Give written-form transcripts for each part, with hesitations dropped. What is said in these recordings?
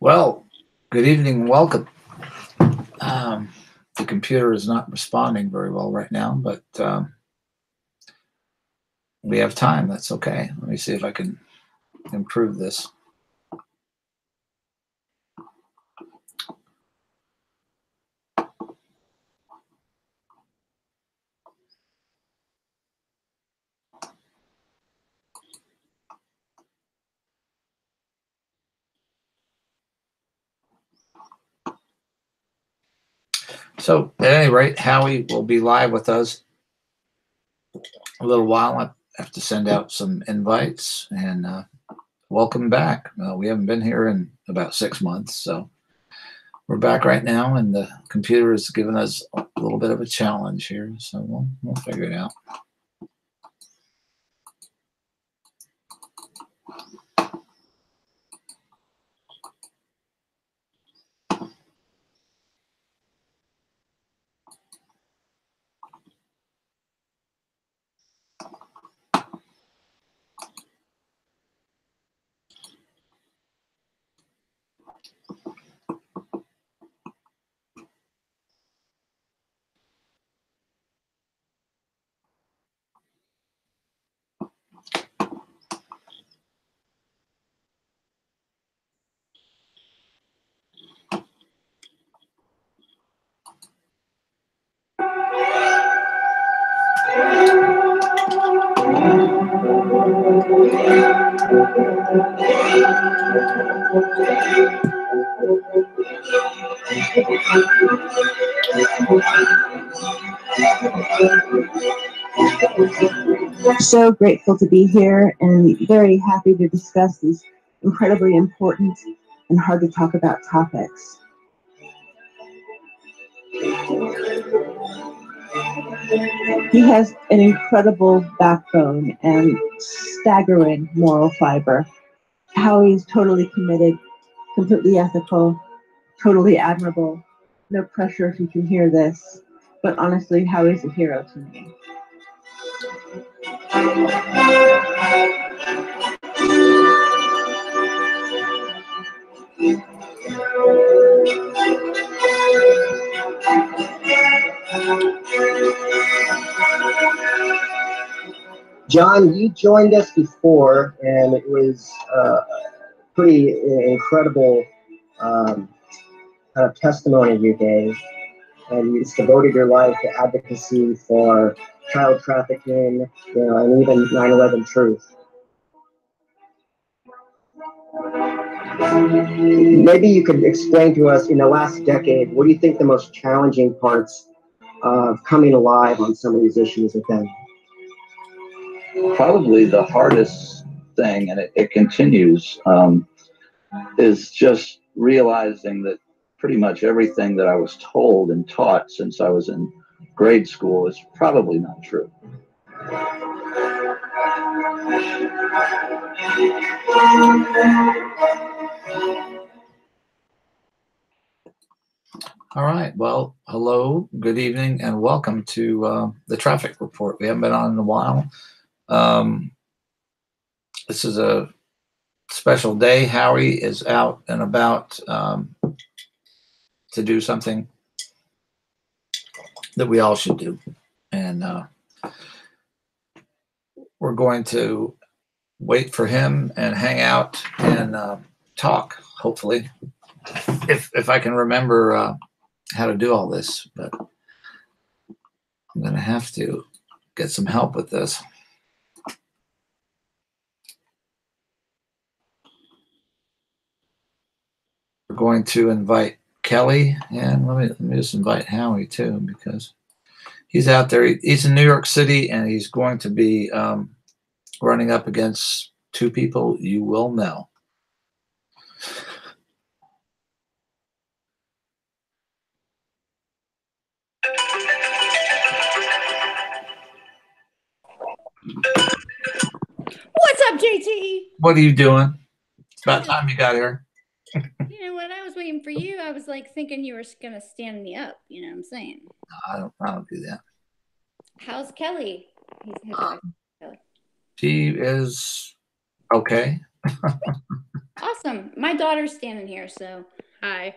Well, good evening and welcome. The computer is not responding very well right now, but we have time. That's okay. Let me see if I can improve this. So at any rate, Howie will be live with us a little while. I have to send out some invites and welcome back. We haven't been here in about 6 months, so we're back right now, and the computer has given us a little bit of a challenge here, so we'll figure it out. So grateful to be here and very happy to discuss these incredibly important and hard to talk about topics. He has an incredible backbone and staggering moral fiber. Howie's totally committed, completely ethical, totally admirable. No pressure if you can hear this, but honestly, Howie's a hero to me. John, you joined us before, and it was pretty incredible kind of testimony you gave, and you just devoted your life to advocacy for child trafficking, and even 9/11 truth. Maybe you could explain to us, in the last decade, what do you think the most challenging parts of coming alive on some of these issues have been? Probably the hardest thing, and it continues, is just realizing that pretty much everything that I was told and taught since I was in grade school is probably not true. All right. Well, hello, good evening, and welcome to the Traffic Report. We haven't been on in a while. This is a special day. Howie is out and about to do something that we all should do. And we're going to wait for him and hang out and talk, hopefully, if I can remember how to do all this. But I'm going to have to get some help with this. We're going to invite Kelly, and let me just invite Howie too, because he's out there. He's in New York City, and he's going to be running up against two people you will know. What's up, JT? What are you doing? It's about time you got here. You know, when I was waiting for you, I was like thinking you were gonna stand me up. You know what I'm saying? I don't do that. How's Kelly? Kelly. She is okay. Awesome. My daughter's standing here, so hi.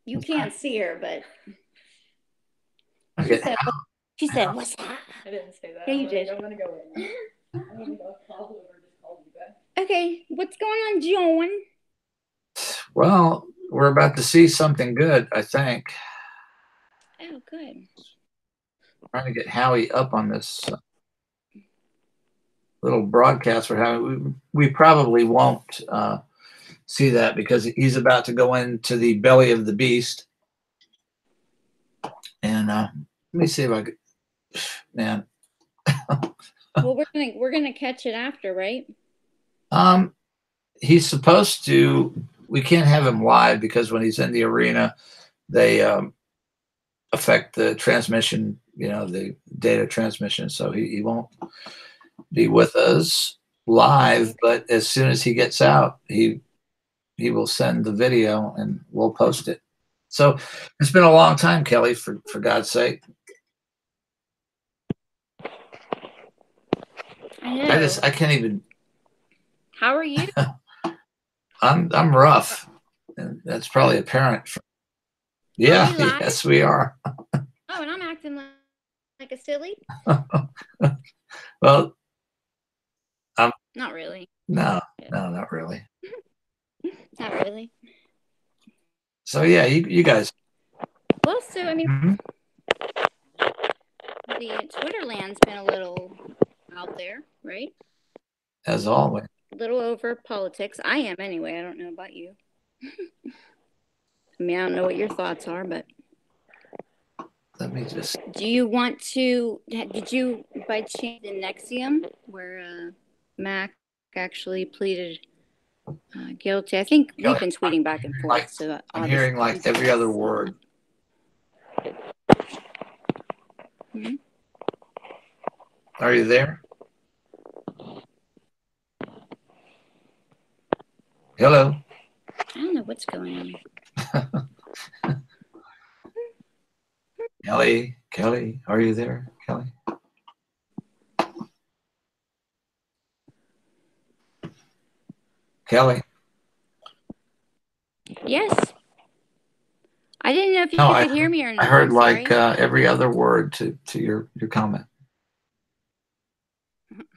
You can't see her, but Okay. she said, "What's that?" I didn't say that. Yeah, you did. I'm gonna go in now. I'm gonna go call whoever just called you back. Okay, what's going on, John? Well, we're about to see something good, I think. Oh, good. Trying to get Howie up on this little broadcast for Howie. We probably won't see that because he's about to go into the belly of the beast. And let me see if I could, man. Well, we're gonna catch it after, right? He's supposed to. We can't have him live because when he's in the arena, they affect the transmission. You know, the data transmission. So he won't be with us live. But as soon as he gets out, he will send the video and we'll post it. So it's been a long time, Kelly. For God's sake. I know. I can't even. How are you? I'm rough. And that's probably apparent. Yeah, Are we live? yes, we are. Oh, and I'm acting like a silly. Well, Not really. no, not really. Not really. So yeah, you guys. Well, so I mean, Mhm. the Twitter land's been a little out there, right? As always. A little over politics. I am anyway. I don't know about you. I mean, I don't know what your thoughts are, but Let me just. do you want to? Did you by chance in Nexium where Mac actually pleaded guilty? I think we've been tweeting back and forth. Like, So I'm hearing like every other word. Mhm. Are you there? Hello. I don't know what's going on. Kelly, are you there, Kelly? Kelly. Yes. I didn't know if you No, could hear me or not. I heard I'm like sorry. every other word to your comment.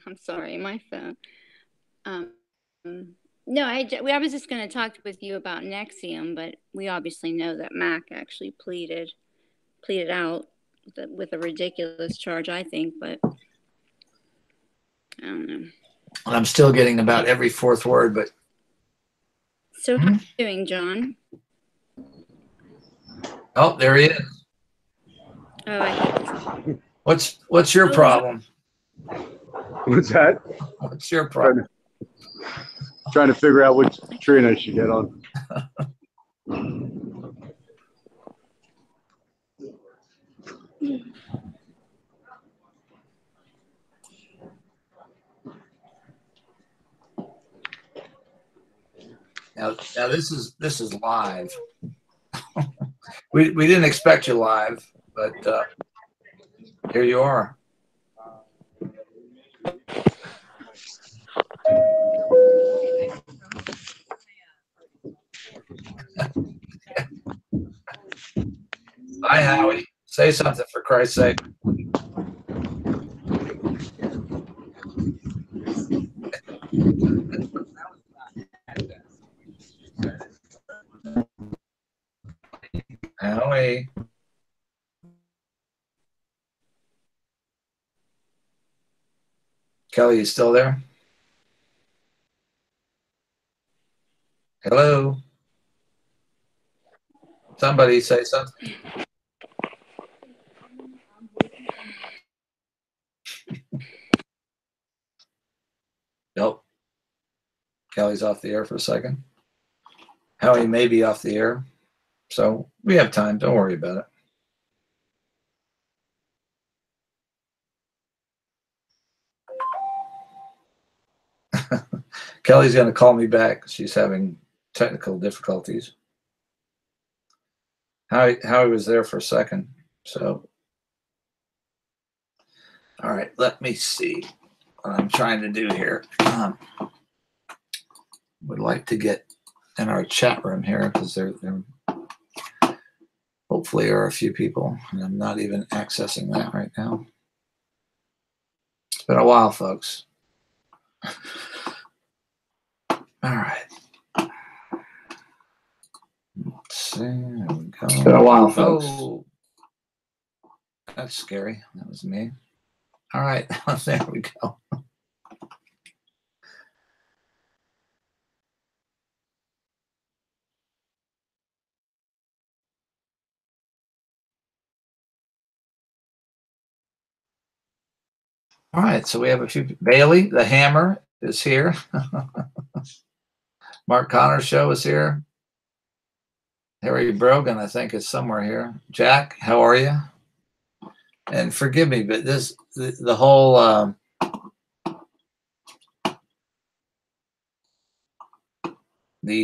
I'm sorry, my phone. No, I was just going to talk with you about Nexium, but we obviously know that Mac actually pleaded out with a ridiculous charge, I think, but I don't know. And I'm still getting about every fourth word, but So how are you doing, John? oh, there he is. Oh, I hate this. What's your problem? What's that? What's your problem? Trying to figure out which train I should get on. Now this is live. we didn't expect you live, but here you are. Hi, Howie. Say something for Christ's sake. Howie. Kelly, you still there? Hello? Somebody say something. Nope. Kelly's off the air for a second. Howie may be off the air. So we have time. Don't worry about it. Kelly's going to call me back. She's having technical difficulties. Howie was there for a second. So, all right, let me see what I'm trying to do here. We like to get in our chat room here because there hopefully are a few people, and I'm not even accessing that right now. It's been a while, folks. All right. Let's see. There we go. It's been a while, folks. Oh, that's scary. That was me. All right. There we go. All right. So we have a few. Bailey, the hammer, is here. Mark Connor's show is here. Harry Brogan, I think, is somewhere here. Jack, how are you? And forgive me, but the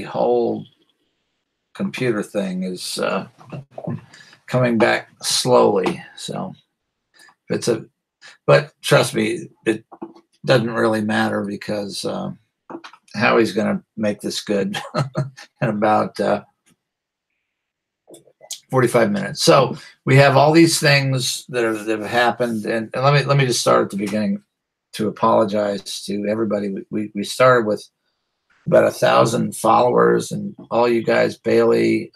whole computer thing is coming back slowly. So but trust me, it doesn't really matter because Howie's going to make this good in about 45 minutes. So we have all these things that have happened, and let me just start at the beginning to apologize to everybody. We started with about 1,000 followers, and all you guys, Bailey,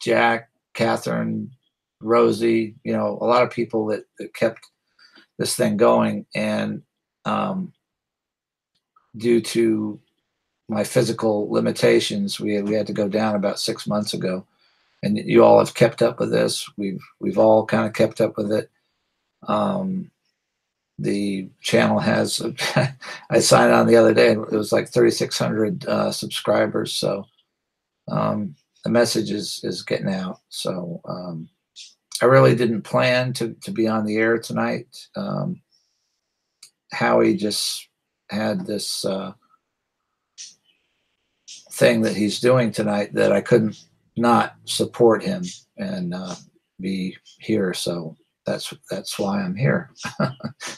Jack, Catherine, Rosie, a lot of people that kept this thing going, and due to my physical limitations, we had to go down about 6 months ago. And you all have kept up with this. We've all kind of kept up with it. The channel has. I signed on the other day. It was like 3,600 subscribers. So the message is getting out. So I really didn't plan to be on the air tonight. Howie just had this thing that he's doing tonight that I couldn't not support him and be here. So that's why I'm here.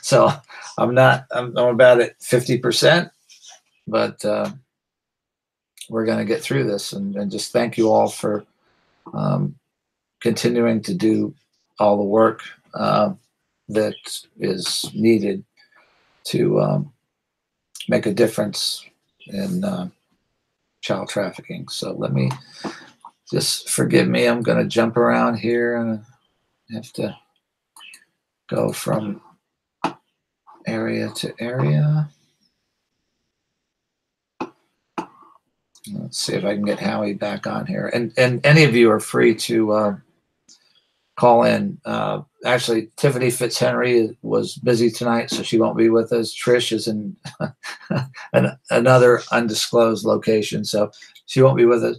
So I'm about at 50%, but we're going to get through this, and just thank you all for continuing to do all the work that is needed to make a difference in child trafficking. So let me just forgive me. I'm going to jump around here and have to go from area to area. Let's see if I can get Howie back on here. And any of you are free to call in. Actually, Tiffany Fitzhenry was busy tonight, so she won't be with us. Trish is in another undisclosed location, so she won't be with us.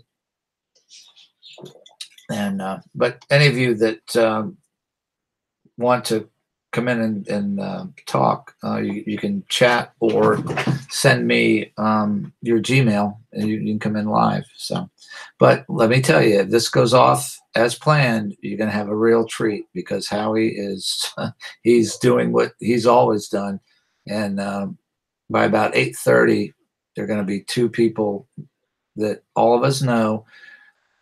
And but any of you that want to come in and talk, you can chat or send me your Gmail, and you can come in live. So, but let me tell you, if this goes off as planned, you're going to have a real treat, because Howie is he's doing what he's always done, and by about 8:30, there are going to be two people that all of us know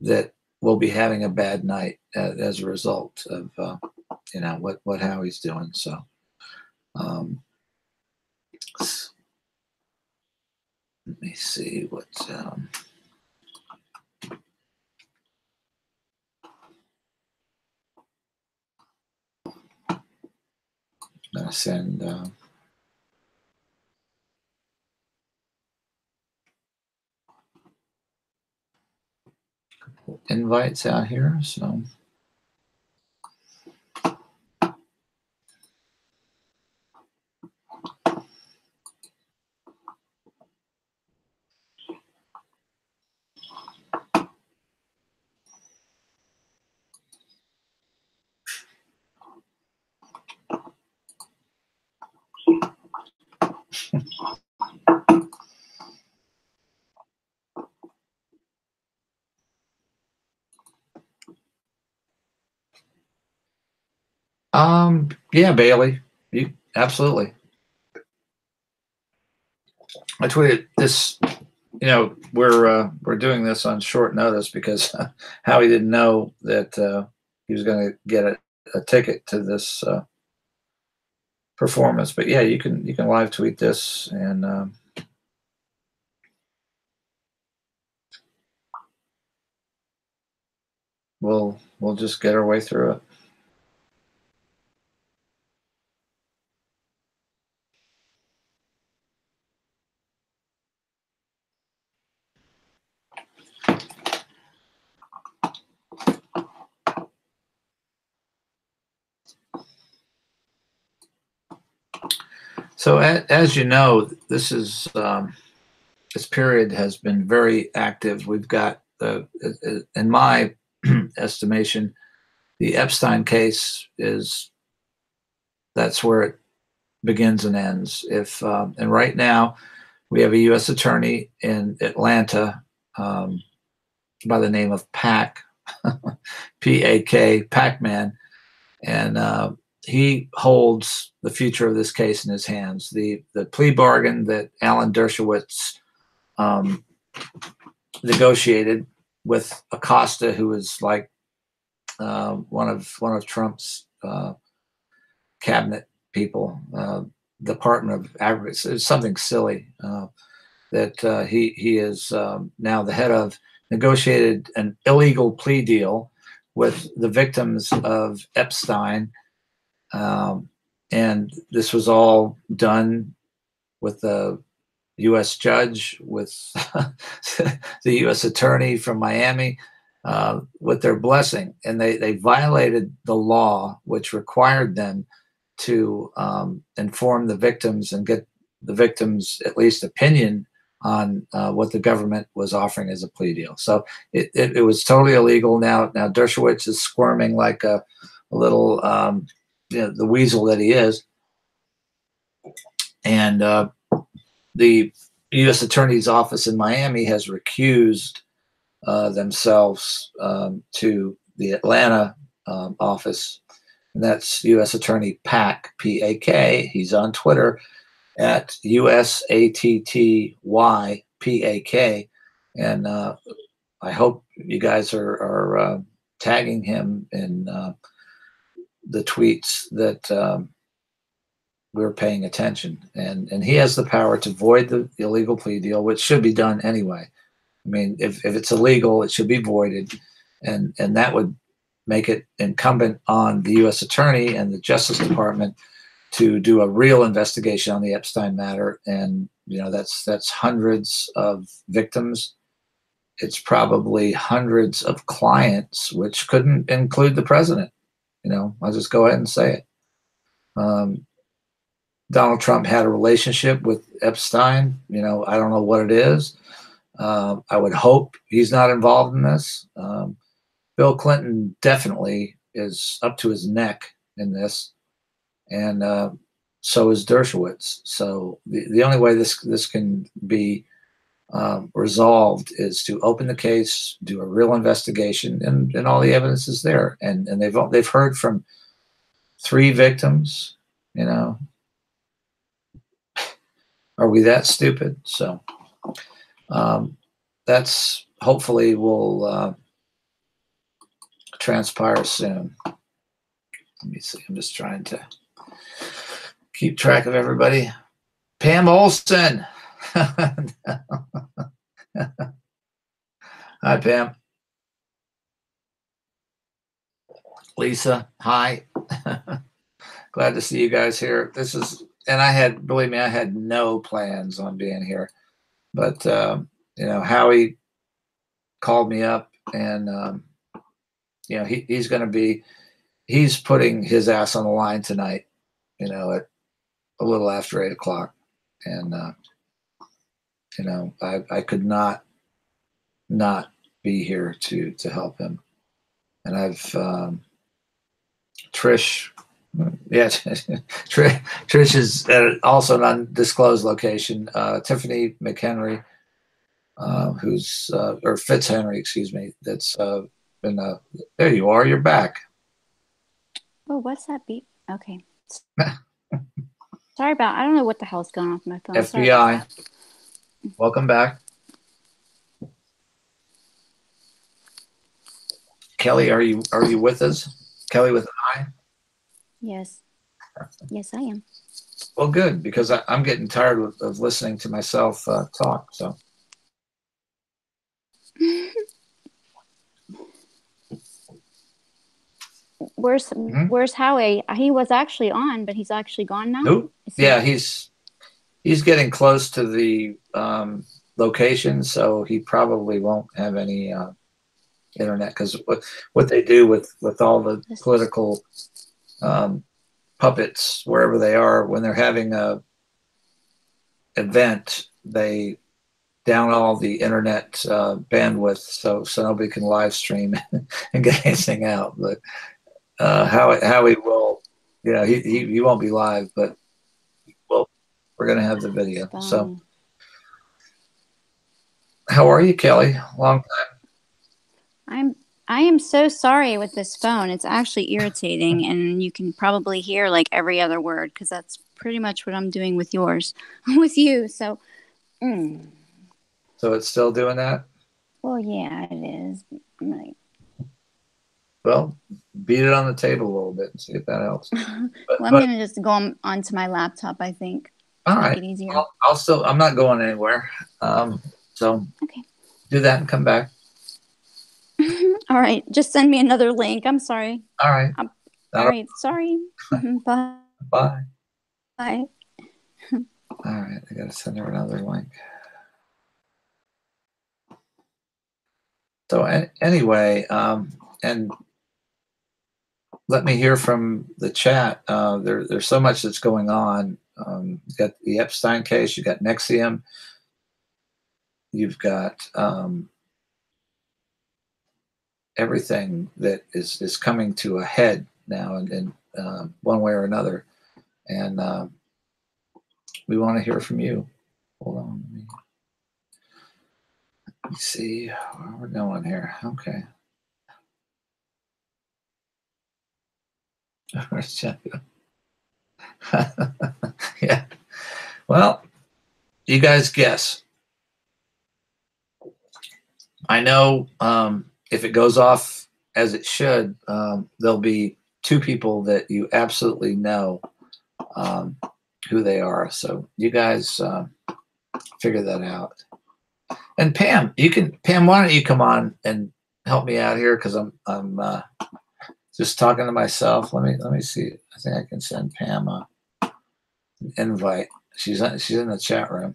that will be having a bad night as a result of what Howie's doing. So let me see what I'm gonna send invites out here. So yeah, Bailey, you absolutely. I tweeted this you know, we're doing this on short notice because Howie didn't know that he was going to get a ticket to this performance. But yeah, you can live tweet this, and we'll just get our way through it. So as you know, this is this period has been very active. We've got in my estimation, the Epstein case that's where it begins and ends. And right now we have a U.S. attorney in Atlanta by the name of P-A-K, Pac-Man, and he holds the future of this case in his hands. The plea bargain that Alan Dershowitz negotiated with Acosta, who was like one of Trump's cabinet people, Department of Agriculture. It's something silly that he is now the head of, negotiated an illegal plea deal with the victims of Epstein. And this was all done with the U.S. judge, with the U.S. attorney from Miami, with their blessing. And they violated the law, which required them to inform the victims and get the victims at least opinion on what the government was offering as a plea deal. So it was totally illegal. Now Dershowitz is squirming like a little, the weasel that he is. And the U.S. Attorney's Office in Miami has recused themselves to the Atlanta office. And that's U.S. Attorney Pac, P-A-K. He's on Twitter at USATTYPAK. And I hope you guys are tagging him in the tweets that we're paying attention. And he has the power to void the illegal plea deal, which should be done anyway. I mean, if it's illegal, it should be voided. And that would make it incumbent on the U.S. Attorney and the Justice Department to do a real investigation on the Epstein matter. And, that's hundreds of victims. It's probably hundreds of clients, which couldn't include the president. I'll just go ahead and say it. Donald Trump had a relationship with Epstein. I don't know what it is. I would hope he's not involved in this. Bill Clinton definitely is up to his neck in this, and so is Dershowitz. So the only way this can be resolved is to open the case, do a real investigation, and all the evidence is there. And they've heard from 3 victims. Are we that stupid? So that's hopefully will transpire soon. Let me see. I'm just trying to keep track of everybody. Pam Olson. Hi, Pam. Lisa, hi. Glad to see you guys here. And believe me, I had no plans on being here, but Howie called me up, and he's putting his ass on the line tonight, at a little after 8:00. And, I could not be here to help him. And I've, Trish, yeah, Trish is at also an undisclosed location. Tiffany McHenry, who's, or Fitzhenry, excuse me, that's been, there you are, you're back. Oh, what's that beep? Okay. I don't know what the hell's going on with my phone. FBI, welcome back. Kelly, are you with us? Kelly with an I? Yes. Yes, I am. Well, good, because I'm getting tired of listening to myself talk. So Where's Howie? He was actually on, but he's actually gone now. nope. Is he- Yeah, he's getting close to the location, so he probably won't have any internet, because what they do with all the political puppets wherever they are, when they're having a event, they down all the internet bandwidth, so nobody can live stream and get anything out. But Howie will, he won't be live, but we're gonna have the video. So how are you, Kelly? Long time. I am so sorry with this phone. It's actually irritating, and you can probably hear like every other word, because that's pretty much what I'm doing with yours, with you. So, So it's still doing that? well, yeah, it is. Well, beat it on the table a little bit and see if that helps. Well, I'm gonna just go onto my laptop, I think. All right. Make it easier. I'm not going anywhere. So Okay. do that and come back. All right. Just send me another link. I'm sorry. All right. All right. Sorry. Bye. Bye. Bye. All right. I got to send her another link. So anyway, and let me hear from the chat. There's so much that's going on. You've got the Epstein case. You've got Nexium. You've got everything that is coming to a head now, in one way or another. And we want to hear from you. Hold on. Let me see where we're going here. Okay. Yeah. Well, you guys guess. I know if it goes off as it should, there'll be two people that you absolutely know who they are. So you guys figure that out. And Pam, why don't you come on and help me out here, because I'm just talking to myself. Let me see. I think I can send Pam an invite. She's in the chat room.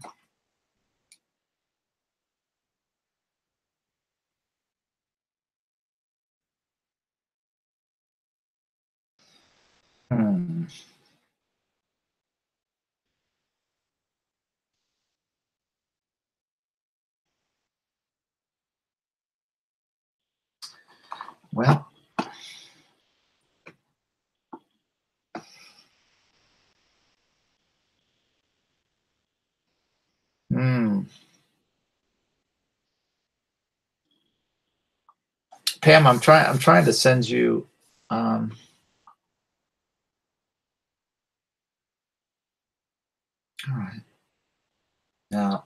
Well, Pam, I'm trying to send you. All right. Now,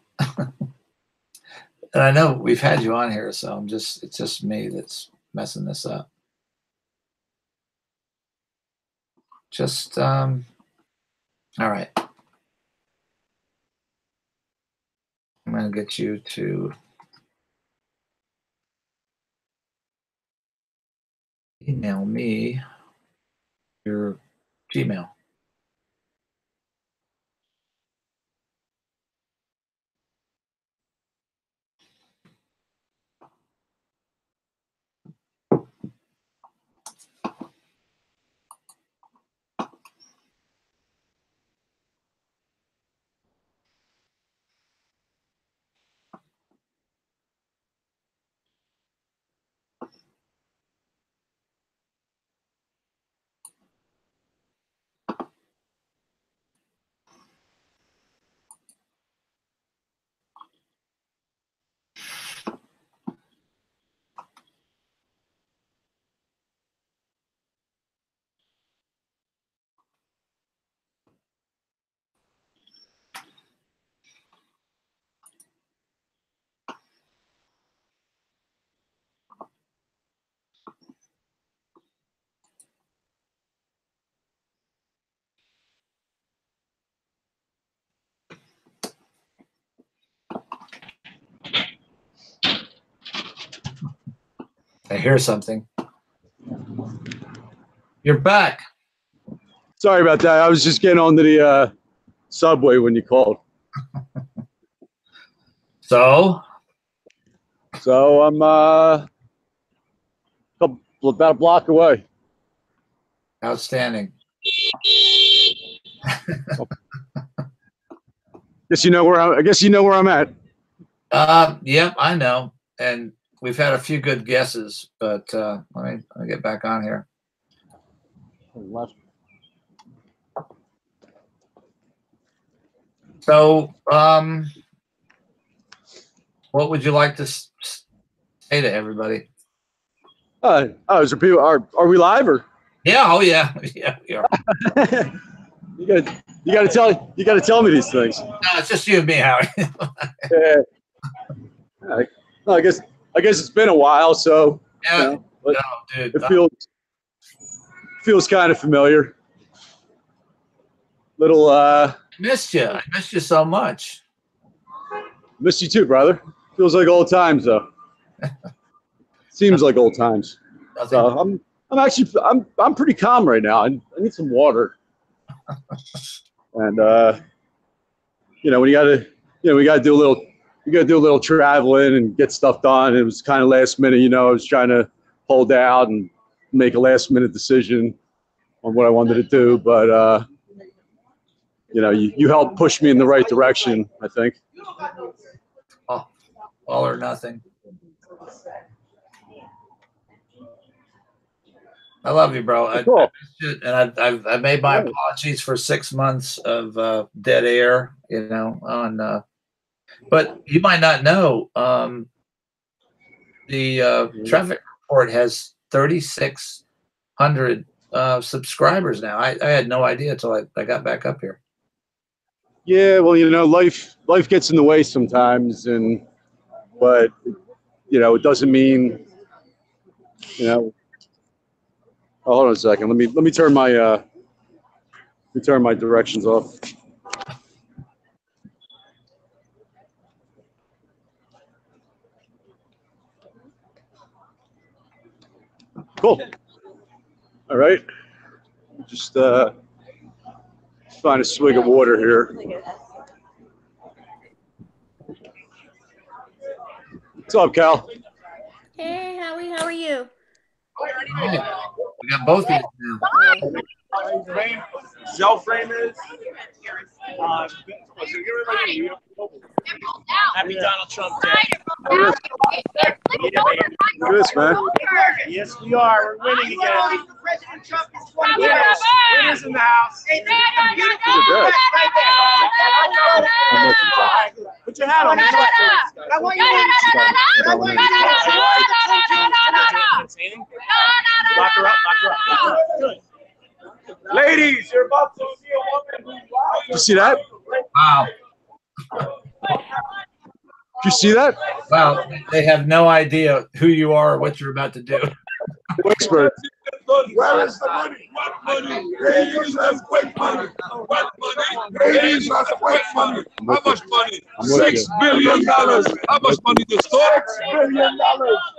and I know we've had you on here, so it's just me that's messing this up. Just all right. I'm gonna get you to email me your Gmail. I hear something. You're back. Sorry about that. I was just getting onto the subway when you called. So I'm about a block away. outstanding. I guess you know where I'm at. Yep, I know. And we've had a few good guesses, but let me get back on here. So, what would you like to say to everybody? Is there people? Are we live or? Yeah. Oh, yeah. Yeah, we are. You gotta tell me these things. No, it's just you and me, Howie. Yeah. Well, I guess it's been a while, so Yeah. you know, but No, dude. it feels kind of familiar. Little Missed you. I missed you so much. Missed you too, brother. Feels like old times though. Seems like old times. So I'm pretty calm right now. I need some water. And when we gotta do a little traveling and get stuff done. It was kind of last minute, I was trying to hold out and make a last minute decision on what I wanted to do, but you helped push me in the right direction, I think. Oh, all or nothing. I love you, bro. Cool. And I've made my apologies for 6 months of dead air, on. But you might not know, the Traffic Report has 3,600 subscribers now. I had no idea until I got back up here. Yeah, well, life gets in the way sometimes, but it doesn't mean, Oh, hold on a second. Let me turn my directions off. Cool. All right. Just find a swig of water here. What's up, Cal? Hey, Howie, how are you? Right. We got both of you now. Cell framers. Happy Donald Trump Day. Look at this, man. Yes, we are. We're winning again. Winners in the house. Put your hat on. I want you. Lock her up. Good. Ladies, you're about to see a woman. You see that? Wow. Did you see that? Wow. They have no idea who you are or what you're about to do. Expert. Where is the money? What money? Ladies, let's quick money. What money? Ladies, let's quick money. How much money? $6 billion. How much money they stole? $6 billion.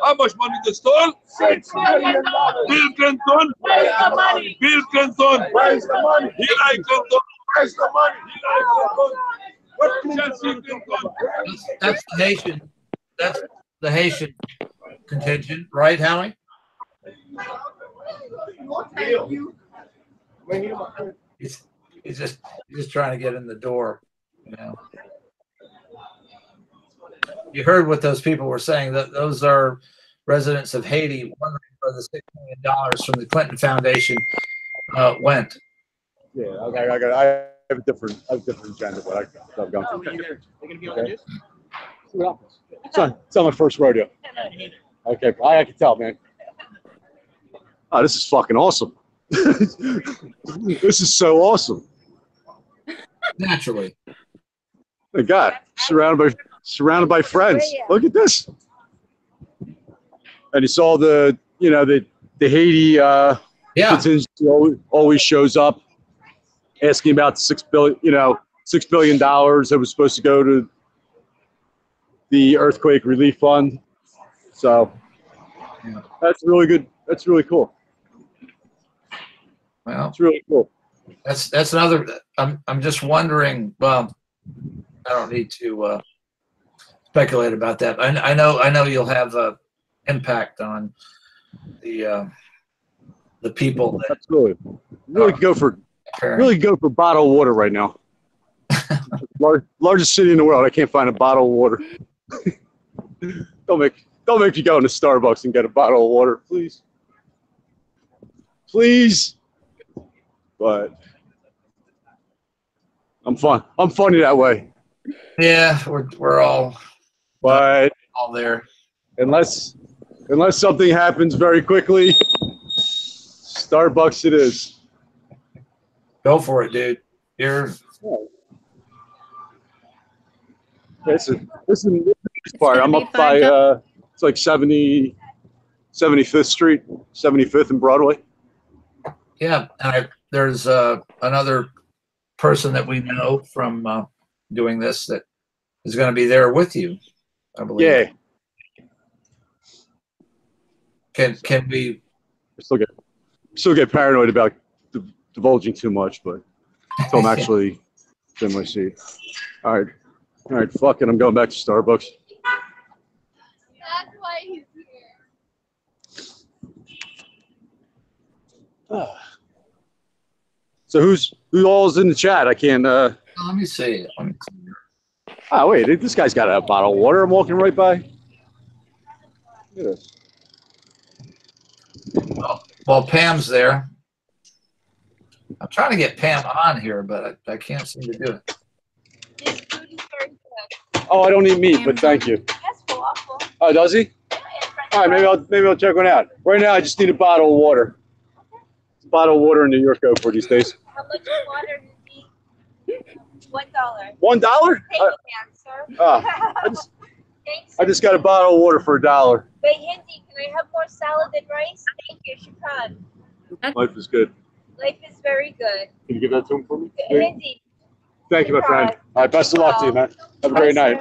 How much money they stole? $6 billion. Bill Clinton. Where's the money? Bill Clinton. Where's the money? Hillary Clinton. Where's the money? Hillary Clinton. What Clinton? That's the Haitian. That's the Haitian contingent, right, Howie? He's just trying to get in the door, You heard what those people were saying, that those are residents of Haiti wondering where the $6 million from the Clinton Foundation went. Yeah, I have a different agenda, but I'm going. They're gonna be on the news? It's on my first rodeo. Okay, I can tell, man. Oh, this is fucking awesome. This is so awesome. Naturally. My God, surrounded by friends. Look at this. And you saw the Haiti contingent always shows up asking about $6 billion that was supposed to go to the earthquake relief fund. So Yeah. That's really good. That's really cool. Well, That's really cool. that's another. I'm just wondering. Well, I don't need to speculate about that. I know you'll have a impact on the people that Absolutely. Really go for bottled water right now. Largest city in the world. I can't find a bottle of water. Don't make me go into Starbucks and get a bottle of water, please. Please. But I'm funny that way. Yeah, we're all But all there. unless something happens very quickly, Starbucks it is. Go for it, dude. You're Listen, this part. gonna I'm be up by fun. it's like 75th Street, 75th and Broadway. yeah. And there's another person that we know from doing this that is going to be there with you, I believe. Yeah. Can we? Still get paranoid about divulging too much, but until I'm actually in my seat. All right, fuck it. I'm going back to Starbucks. That's why he's here. So who all's in the chat? I can't. Let me see. Oh wait, this guy's got a bottle of water. I'm walking right by. Look at this. Well, Pam's there. I'm trying to get Pam on here, but I can't seem to do it. His food is very good. Oh, I don't eat meat, but thank you. That's falafel. Oh, does he? All right, maybe I'll check one out. Right now, I just need a bottle of water. A bottle of water in New York go for these days. How much water does he? $1. $1? Take it, ma'am, sir. Thanks. I just got a bottle of water for $1. Wait, Hindi, can I have more salad and rice? Thank you, Shukran. Life is good. Life is very good. Can you give that to him for me? Hindi. Thank you, my friend. All right, best of luck to you, man. Have a great night.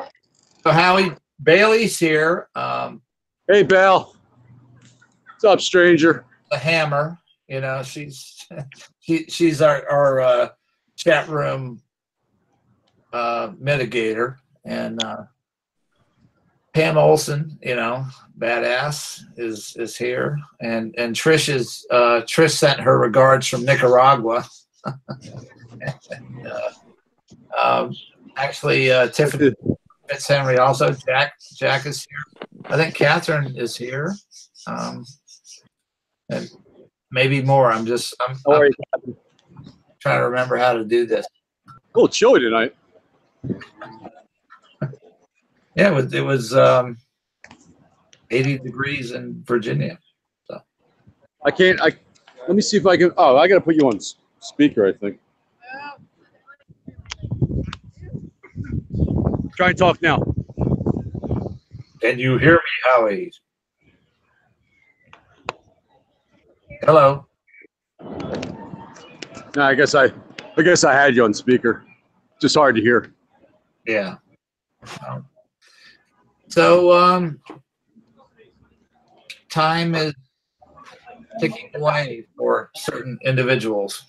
So Howie Bailey's here. Hey, Belle. What's up, stranger? The hammer. You know, she's our chat room mitigator, and Pam Olson, you know, badass, is here, and Trish sent her regards from Nicaragua. Actually, Tiffany Fitzhenry also. Jack is here. I think Catherine is here, and maybe more. I'm trying to remember how to do this. Oh, chilly tonight. Yeah, it was 80 degrees in Virginia. So Let me see if I can. Oh, I got to put you on speaker, I think. Try and talk now. can you hear me, Howie? Hello. No, I guess I had you on speaker. Just hard to hear. Yeah. So time is ticking away for certain individuals.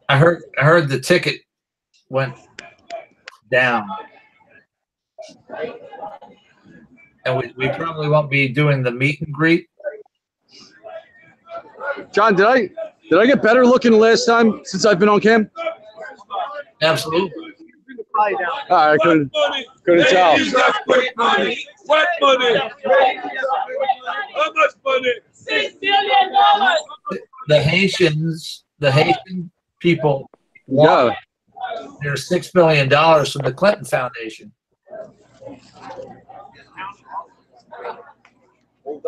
I heard the ticket went down, and we probably won't be doing the meet and greet. John, did I get better looking last time since I've been on cam? Absolutely. I couldn't tell. Ladies have quick money. What money? How much money? $6 billion. The Haitian people want their $6 billion from the Clinton Foundation.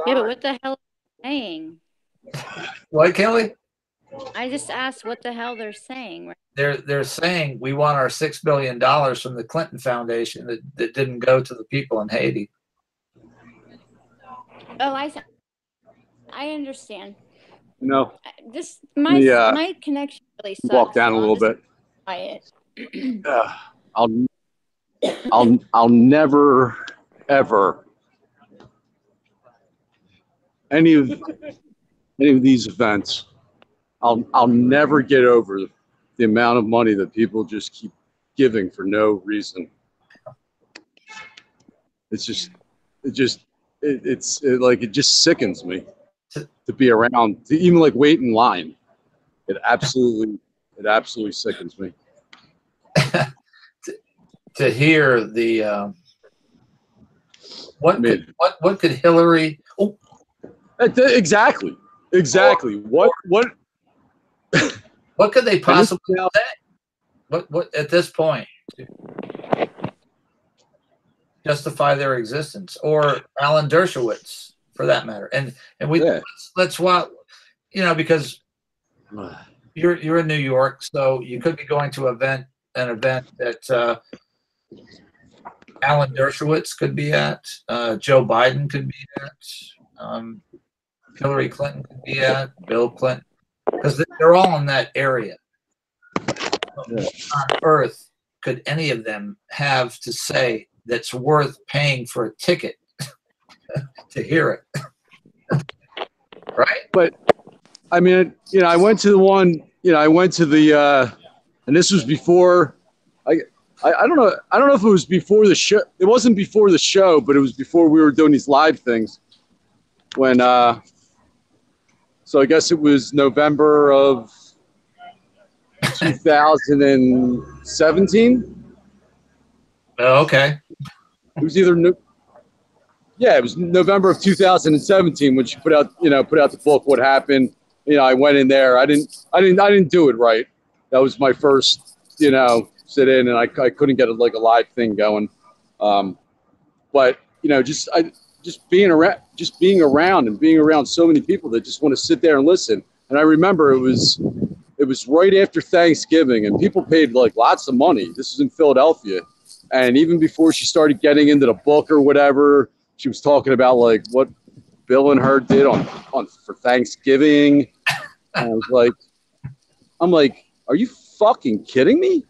Yeah, but what the hell are they saying? What, Kelly? I just asked what the hell they're saying. Right? They're saying we want our $6 billion from the Clinton Foundation that didn't go to the people in Haiti. Oh, I understand. No. Just my connection really sucks. Walk down a little bit. I'll never ever any of these events, I'll never get over the amount of money that people just keep giving for no reason. It's just, it just sickens me to be around, to even like wait in line. It absolutely sickens me. To hear the what could Hillary? Oh, exactly. What could they possibly say? What at this point justify their existence, or Alan Dershowitz for that matter? And let's watch, because you're in New York, so you could be going to an event that Alan Dershowitz could be at, Joe Biden could be at, Hillary Clinton could be at, Bill Clinton, because they're all in that area. On earth could any of them have to say that's worth paying for a ticket to hear it? Right? But I mean, I went to the one, and this was before. I don't know if it was before the show. It wasn't before the show, but it was before we were doing these live things. When so I guess it was November of 2017. Oh, okay. It was it was November of 2017 when she put out the book, What Happened. I went in there. I didn't do it right. That was my first, sit in, and I couldn't get a live thing going. But just being around so many people that just want to sit there and listen. And I remember it was right after Thanksgiving, and people paid lots of money. This was in Philadelphia. And even before she started getting into the book or whatever, she was talking about what Bill and her did for Thanksgiving. And I'm like, are you fucking kidding me?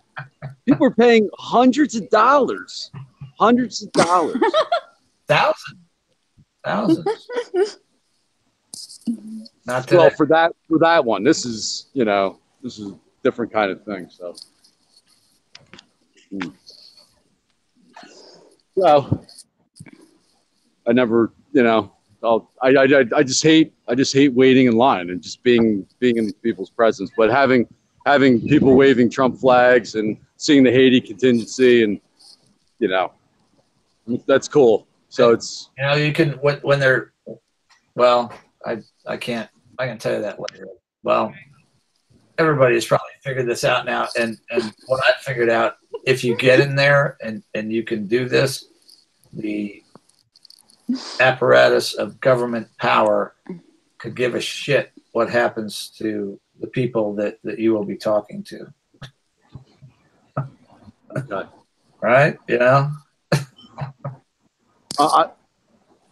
People are paying hundreds of dollars. Thousands. Not today. Well, for that one, this is a different kind of thing. So, well, I never, I just hate waiting in line and just being in these people's presence. But having people waving Trump flags and seeing the Haiti contingency, and that's cool. So it's you can when they're I can tell you that later. Well, everybody's probably figured this out now, and what I figured out, if you get in there and you can do this, the apparatus of government power could give a shit what happens to the people that you will be talking to. Right?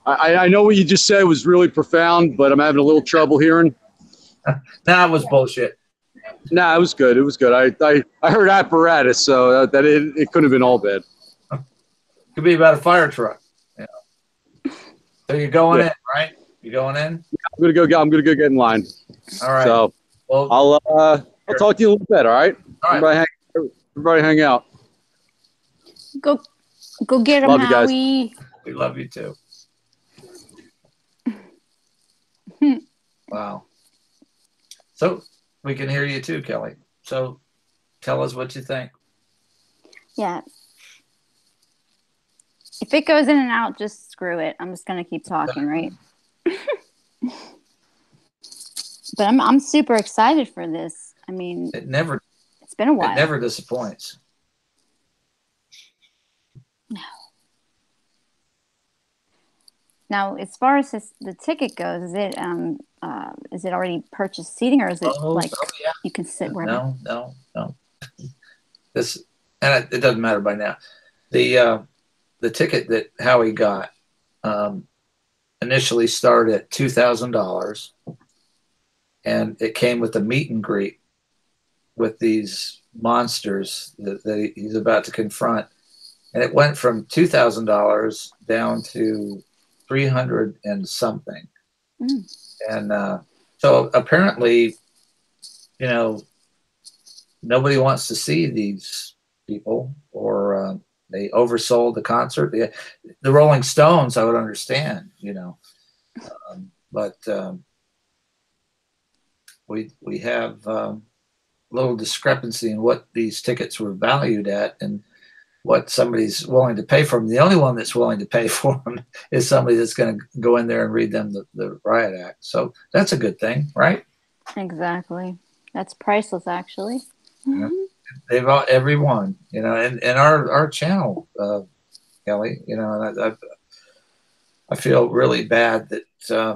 I know what you just said was really profound, but I'm having a little trouble hearing. Nah, it was bullshit. Nah, it was good. It was good. I heard apparatus, so that it couldn't have been all bad. Could be about a fire truck. So you're going in, right? You going in? I'm gonna go get in line. All right. So I'll talk to you a little bit. All right. All right. Everybody hang out. Go get him, Love you guys. Howie. We love you too. Wow. So we can hear you too, Kelly. So tell us what you think. Yeah. If it goes in and out, just screw it. I'm just gonna keep talking, right? But I'm super excited for this. I mean, it's been a while. It never disappoints. No. Now, as far as the ticket goes, is it already purchased seating, or is it you can sit wherever? No. This, and it doesn't matter by now. The ticket that Howie got initially started at $2,000, and it came with a meet and greet with these monsters that he's about to confront, and it went from $2,000 down to $300 and something. And so apparently, nobody wants to see these people, or they oversold the concert. The Rolling Stones, I would understand, but we have a little discrepancy in what these tickets were valued at and what somebody's willing to pay for them. The only one that's willing to pay for them is somebody that's going to go in there and read them the riot act. So that's a good thing, right? Exactly. That's priceless, actually. Yeah. They've all, everyone, and our channel, Kelly, and I feel really bad that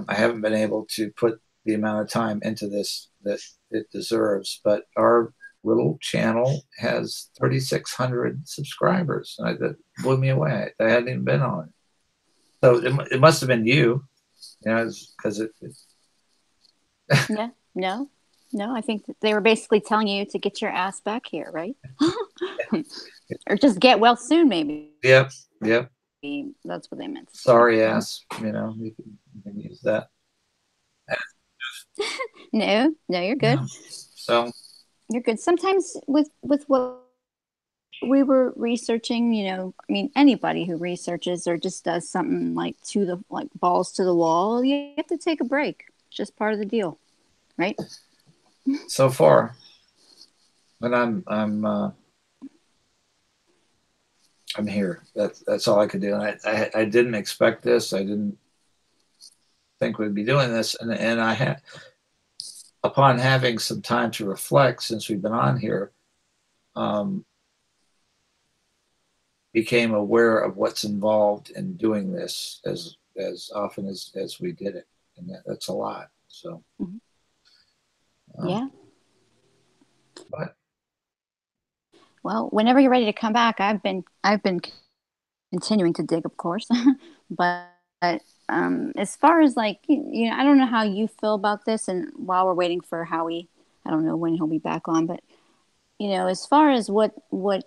I haven't been able to put the amount of time into this that it deserves, but our little channel has 3,600 subscribers. And that blew me away. I hadn't even been on it. So it must have been you, because it. Yeah, no, I think that they were basically telling you to get your ass back here, right? Or just get well soon, maybe. Yep. That's what they meant. Sorry ass, you can use that. No, you're good. Yeah. So you're good. Sometimes with what we were researching, anybody who researches or just does something like balls to the wall, you have to take a break. It's just part of the deal, right? So far, but I'm here. That's all I could do. And I didn't expect this. I didn't think we'd be doing this. And I had, upon having some time to reflect since we've been on here, became aware of what's involved in doing this as often as we did it. And that's a lot. So, yeah. But, well, whenever you're ready to come back, I've been continuing to dig, of course, but as far as I don't know how you feel about this, and while we're waiting for Howie, I don't know when he'll be back on, but as far as what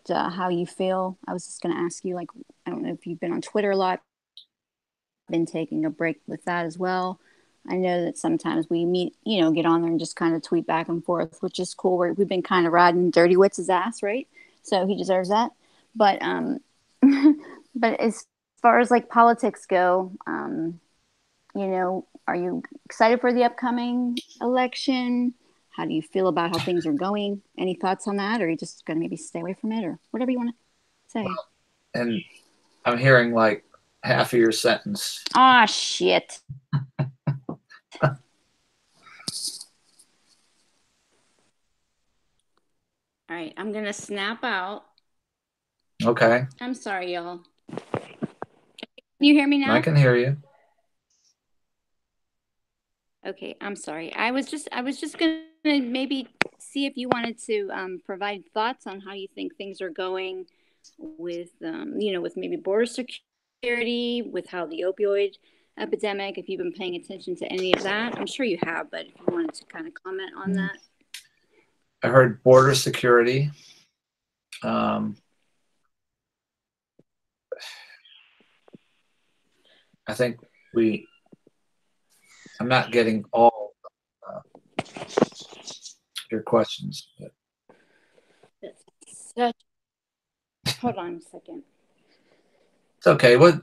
how you feel, I was just going to ask you, I don't know if you've been on Twitter a lot. I've been taking a break with that as well. I know that sometimes we meet, get on there and just kind of tweet back and forth, which is cool. We've been kind of riding Dirty Wits' ass, right? So he deserves that. But but as far as politics go, are you excited for the upcoming election? How do you feel about how things are going? Any thoughts on that? Or are you just going to maybe stay away from it, or whatever you want to say? And I'm hearing half of your sentence. Ah, shit. All right, I'm going to snap out. Okay. I'm sorry, y'all. Can you hear me now? I can hear you. Okay, I'm sorry. I was just going to maybe see if you wanted to provide thoughts on how you think things are going with, with maybe border security, with how the opioid epidemic, if you've been paying attention to any of that. I'm sure you have, but if you wanted to kind of comment on that. I heard border security. I think I'm not getting all your questions. Hold on a second. It's okay. We're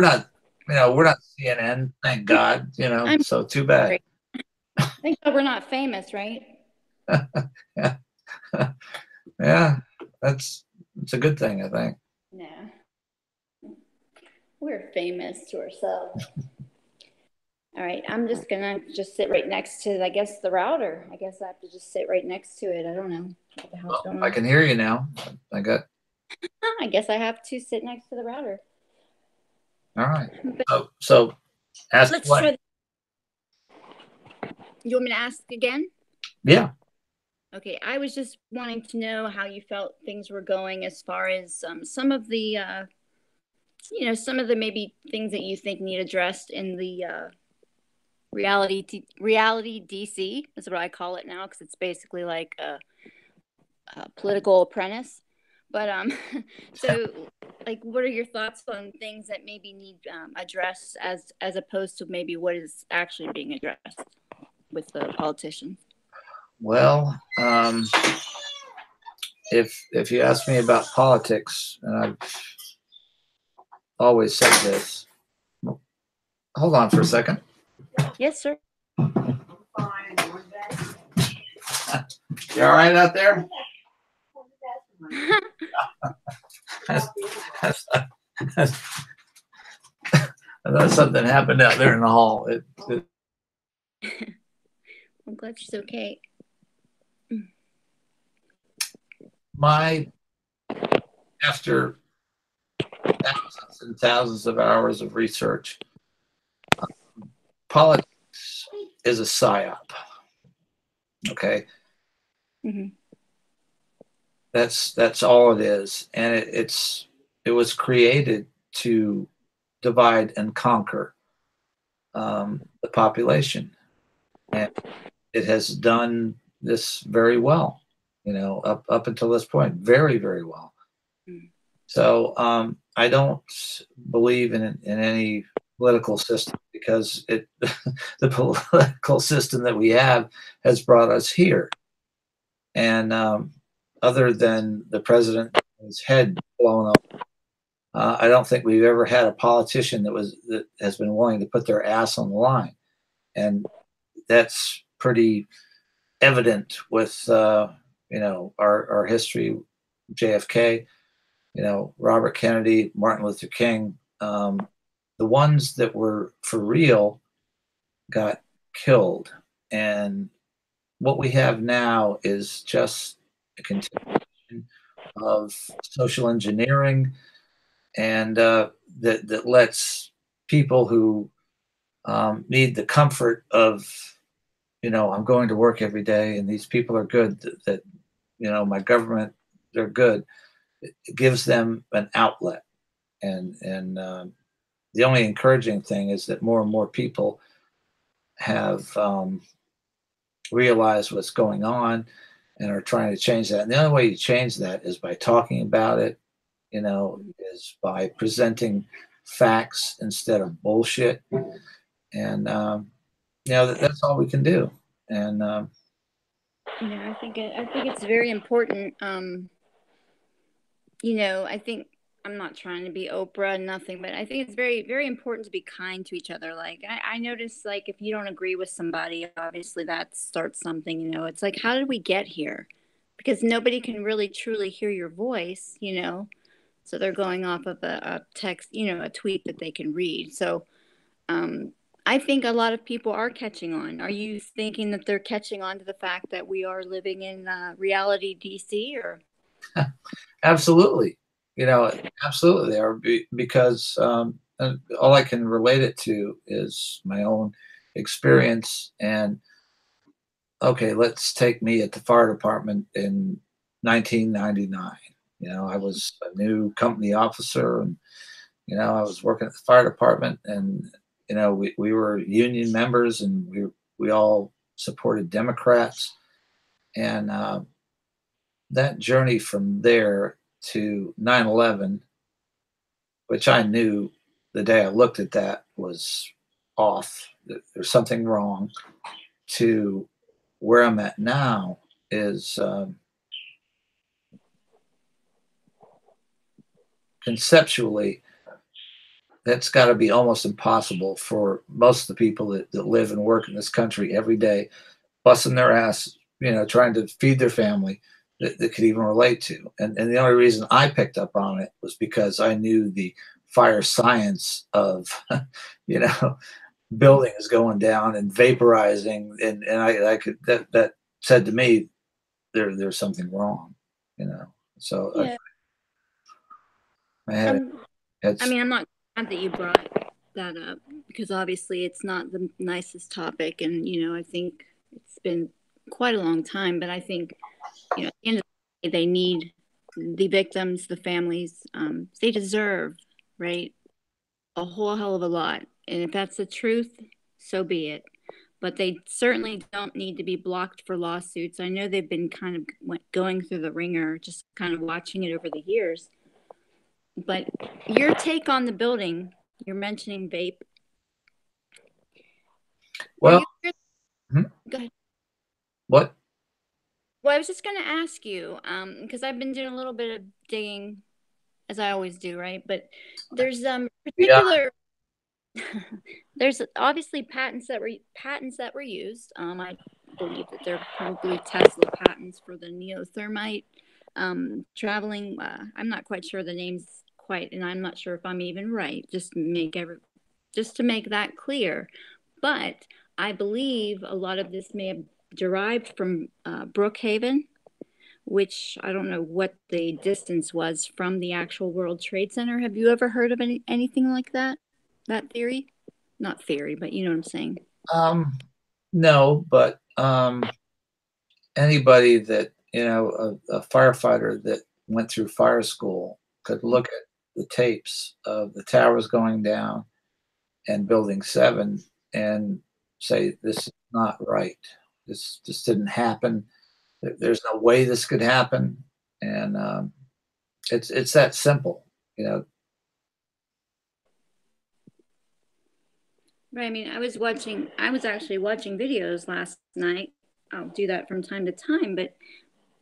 not CNN, thank God, so too bad. Thank God we're not famous, right? Yeah. Yeah, it's a good thing, I think. No. We're famous to ourselves. All right, I'm just gonna sit right next to, I guess, the router. I guess I have to just sit right next to it. I don't know what the hell's going on. I can hear you now. I guess I have to sit next to the router. All right. So ask. Let's try. You want me to ask again? Yeah. Okay, I was just wanting to know how you felt things were going as far as some of the, some of the maybe things that you think need addressed in the reality DC is what I call it now, because it's basically like a political apprentice. But so like, what are your thoughts on things that maybe need addressed as opposed to maybe what is actually being addressed with the politicians? Well, if you ask me about politics, and I've always said this. Hold on for a second. Yes, sir. You all right out there? I thought something happened out there in the hall. I'm glad she's okay. After thousands and thousands of hours of research, politics is a psyop. Okay. Mm-hmm. That's all it is, and it was created to divide and conquer the population, and it has done this very well. Up until this point, very, very well. Mm. So I don't believe in any political system, because the political system that we have has brought us here. And other than the president's head blown up, I don't think we've ever had a politician that has been willing to put their ass on the line, and that's pretty evident with our history. JFK, Robert Kennedy, Martin Luther King, the ones that were for real got killed. And what we have now is just a continuation of social engineering, and that lets people who need the comfort of, I'm going to work every day and these people are good, that my government, they're good. It gives them an outlet. And the only encouraging thing is that more and more people have realized what's going on and are trying to change that. And the only way you change that is by talking about it, is by presenting facts instead of bullshit. And, that's all we can do. And, I think it's very important. I think, I'm not trying to be Oprah, nothing, but I think it's very, very important to be kind to each other. Like, I notice, like, if you don't agree with somebody, obviously that starts something, it's like, how did we get here? Because nobody can really truly hear your voice, so they're going off of a text, a tweet that they can read. So I think a lot of people are catching on. Are you thinking that they're catching on to the fact that we are living in reality DC, or? Absolutely. Absolutely they are, because and all I can relate it to is my own experience. And okay, let's take me at the fire department in 1999. I was a new company officer, and I was working at the fire department, and we were union members, and we all supported Democrats. And that journey from there to 9/11, which I knew the day I looked at that was off, there's something wrong, to where I'm at now is conceptually, that's got to be almost impossible for most of the people that live and work in this country every day, busting their ass, trying to feed their family, that could even relate to. And the only reason I picked up on it was because I knew the fire science of, buildings going down and vaporizing. And I could, that said to me, there's something wrong, So Yeah. I'm not glad that you brought that up, because obviously it's not the nicest topic, and I think it's been quite a long time. But I think at the end of the day, they need the victims, the families. They deserve, right, a whole hell of a lot. And if that's the truth, so be it. but they certainly don't need to be blocked for lawsuits. I know they've been kind of going through the ringer, just kind of watching it over the years. But your take on the building, you're mentioning vape. Well, go ahead. What? Well, I was just going to ask you, because I've been doing a little bit of digging, as I always do, right? But there's particular, there's obviously patents that were used. I believe that they're probably Tesla patents for the neothermite traveling. I'm not quite sure the names quite, and I'm not sure if I'm even right. Just to make that clear, but I believe a lot of this may have derived from Brookhaven, which I don't know what the distance was from the actual World Trade Center. Have you ever heard of anything like that? That theory? Not theory, but you know what I'm saying. No, but anybody that, a firefighter that went through fire school could look at the tapes of the towers going down and building 7 and say, this is not right. This didn't happen. There's no way this could happen. And it's that simple, Right. I mean, I was actually watching videos last night. I'll do that from time to time, but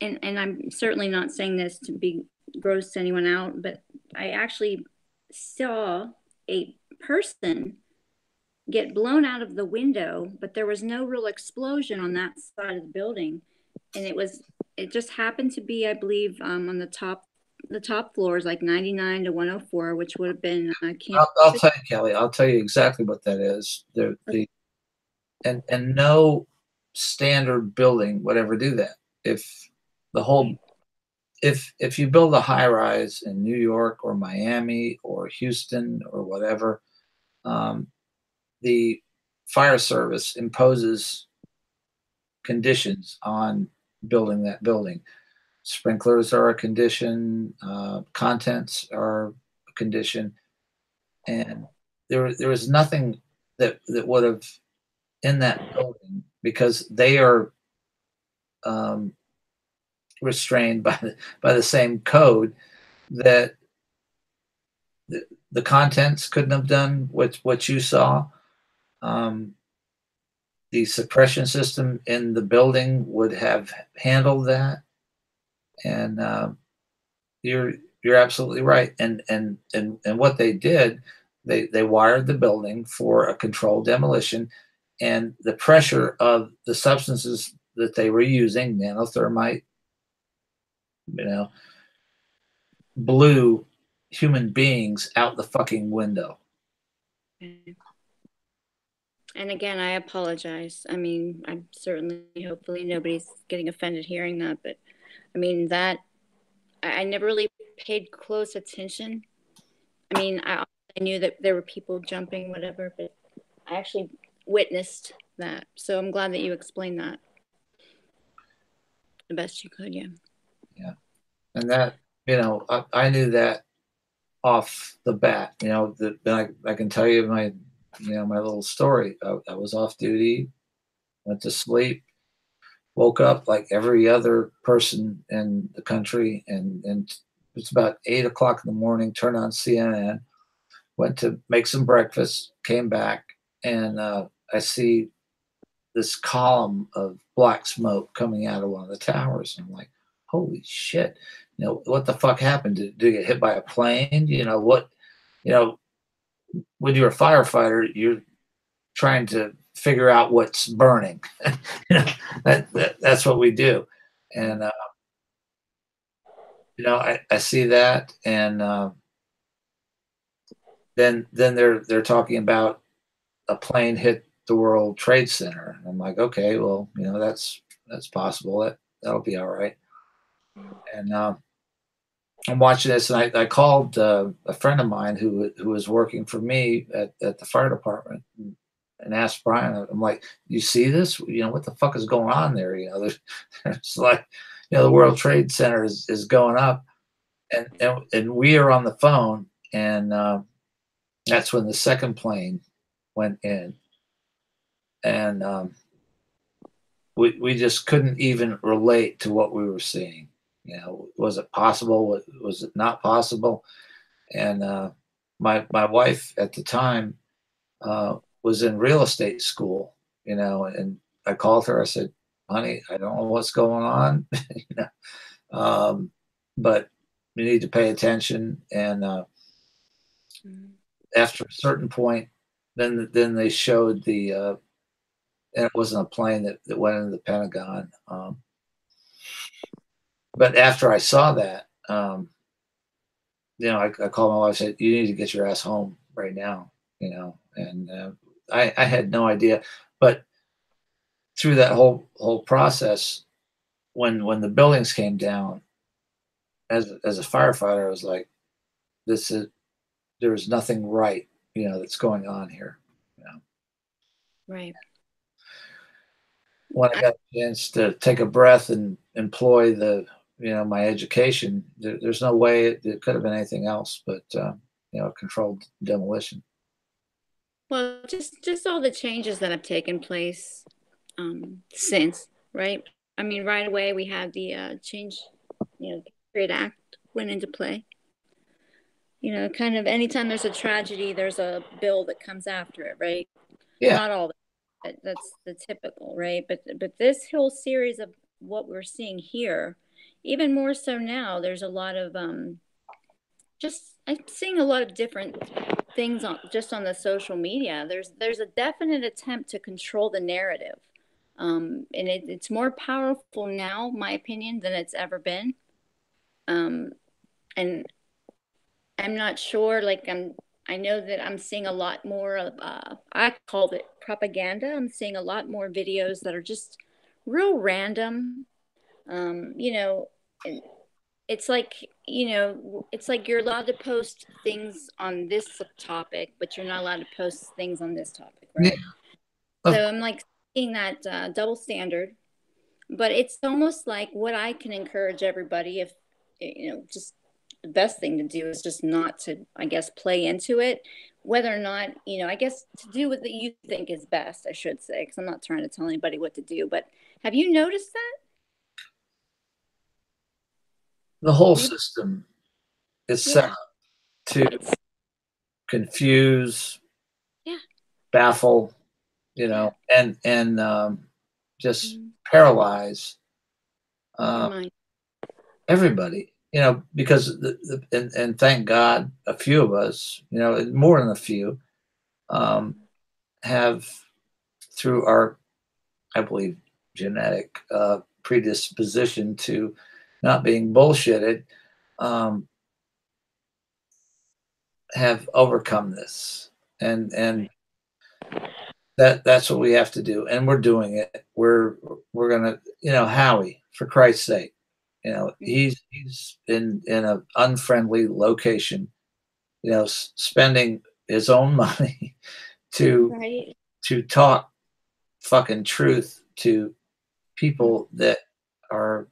and I'm certainly not saying this to be gross to anyone out, but I actually saw a person get blown out of the window, but there was no real explosion on that side of the building. And it just happened to be, I believe, on the top floors, like 99 to 104, which would have been I'll tell you, Kelly, I'll tell you exactly what that is. And no standard building would ever do that. If you build a high rise in New York or Miami or Houston or whatever, the fire service imposes conditions on building that building. Sprinklers are a condition, contents are a condition, and there was nothing that would have in that building, because they are restrained by the same code, that the contents couldn't have done what you saw. The suppression system in the building would have handled that, and you're absolutely right. And what they did, they wired the building for a controlled demolition, and the pressure of the substances that they were using, nanothermite, blew human beings out the fucking window. And again, I apologize. I mean, I'm certainly, hopefully nobody's getting offended hearing that, but I mean, that I never really paid close attention. I mean, I knew that there were people jumping, whatever, but I actually witnessed that. So I'm glad that you explained that the best you could. Yeah. Yeah. And that, I knew that off the bat. I can tell you my little story. I was off duty, went to sleep, woke up like every other person in the country, and it's about 8 o'clock in the morning, turned on CNN, went to make some breakfast, came back, and I see this column of black smoke coming out of one of the towers. I'm like, holy shit. What the fuck happened? Did you get hit by a plane? When you're a firefighter, you're trying to figure out what's burning. That's what we do. And, I see that. And then they're talking about a plane hit the World Trade Center. And I'm like, okay, well, that's possible. That'll be all right. And I'm watching this, and I called a friend of mine who was working for me at the fire department, and asked Brian. I'm like, you see this? What the fuck is going on there? It's like, the World Trade Center is going up, and we are on the phone, and that's when the second plane went in, and we just couldn't even relate to what we were seeing. You know, was it possible? Was it not possible? And my wife at the time was in real estate school, you know, and I called her. I said, "Honey, I don't know what's going on, you know, but you need to pay attention." And after a certain point, then they showed the, and it wasn't a plane that went into the Pentagon. But after I saw that, you know, I called my wife and said, "You need to get your ass home right now," you know, and I had no idea. But through that whole process, when the buildings came down, as a firefighter, I was like, there's nothing right, you know, that's going on here. You know, Right. when I got a chance to take a breath and employ my education, there's no way it could have been anything else but controlled demolition. Well, just all the changes that have taken place since, right? I mean, right away we had the change, Patriot Act went into play. You know, kind of anytime there's a tragedy, there's a bill that comes after it, right? Yeah. Not all that's the typical, right? But this whole series of what we're seeing here, even more so now, there's a lot of I'm seeing a lot of different things on the social media. There's a definite attempt to control the narrative, and it's more powerful now, my opinion, than it's ever been. And I'm not sure. I know that I'm seeing a lot more of. I called it propaganda. I'm seeing a lot more videos that are just real random. And it's like it's like you're allowed to post things on this topic, but you're not allowed to post things on this topic, right? Yeah. So I'm like seeing that double standard, but it's almost like what I can encourage everybody, if just the best thing to do is just not to, I guess, play into it, whether or not I guess to do what you think is best, I should say, because I'm not trying to tell anybody what to do. But have you noticed that? The whole system is set up to confuse, baffle, and just paralyze everybody. Because and thank God, a few of us, more than a few, have, through our, I believe, genetic predisposition to not being bullshitted, have overcome this, and that's what we have to do, and we're doing it. We're gonna, Howie, for Christ's sake, he's in an unfriendly location, spending his own money to talk fucking truth to people that are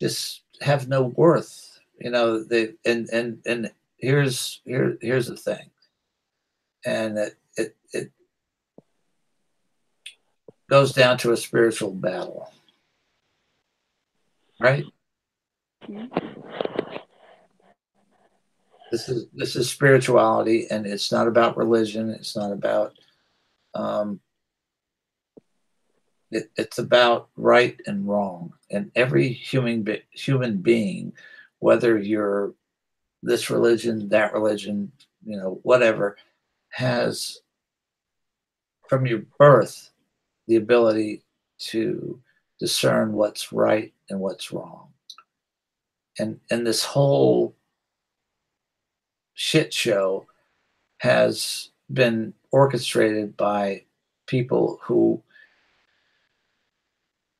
just have no worth. They and here's the thing, and it goes down to a spiritual battle, right? This is spirituality, and it's not about religion. It's not about it's about right and wrong, and every human being, whether you're this religion, that religion, whatever, has from your birth the ability to discern what's right and what's wrong. And this whole shit show has been orchestrated by people who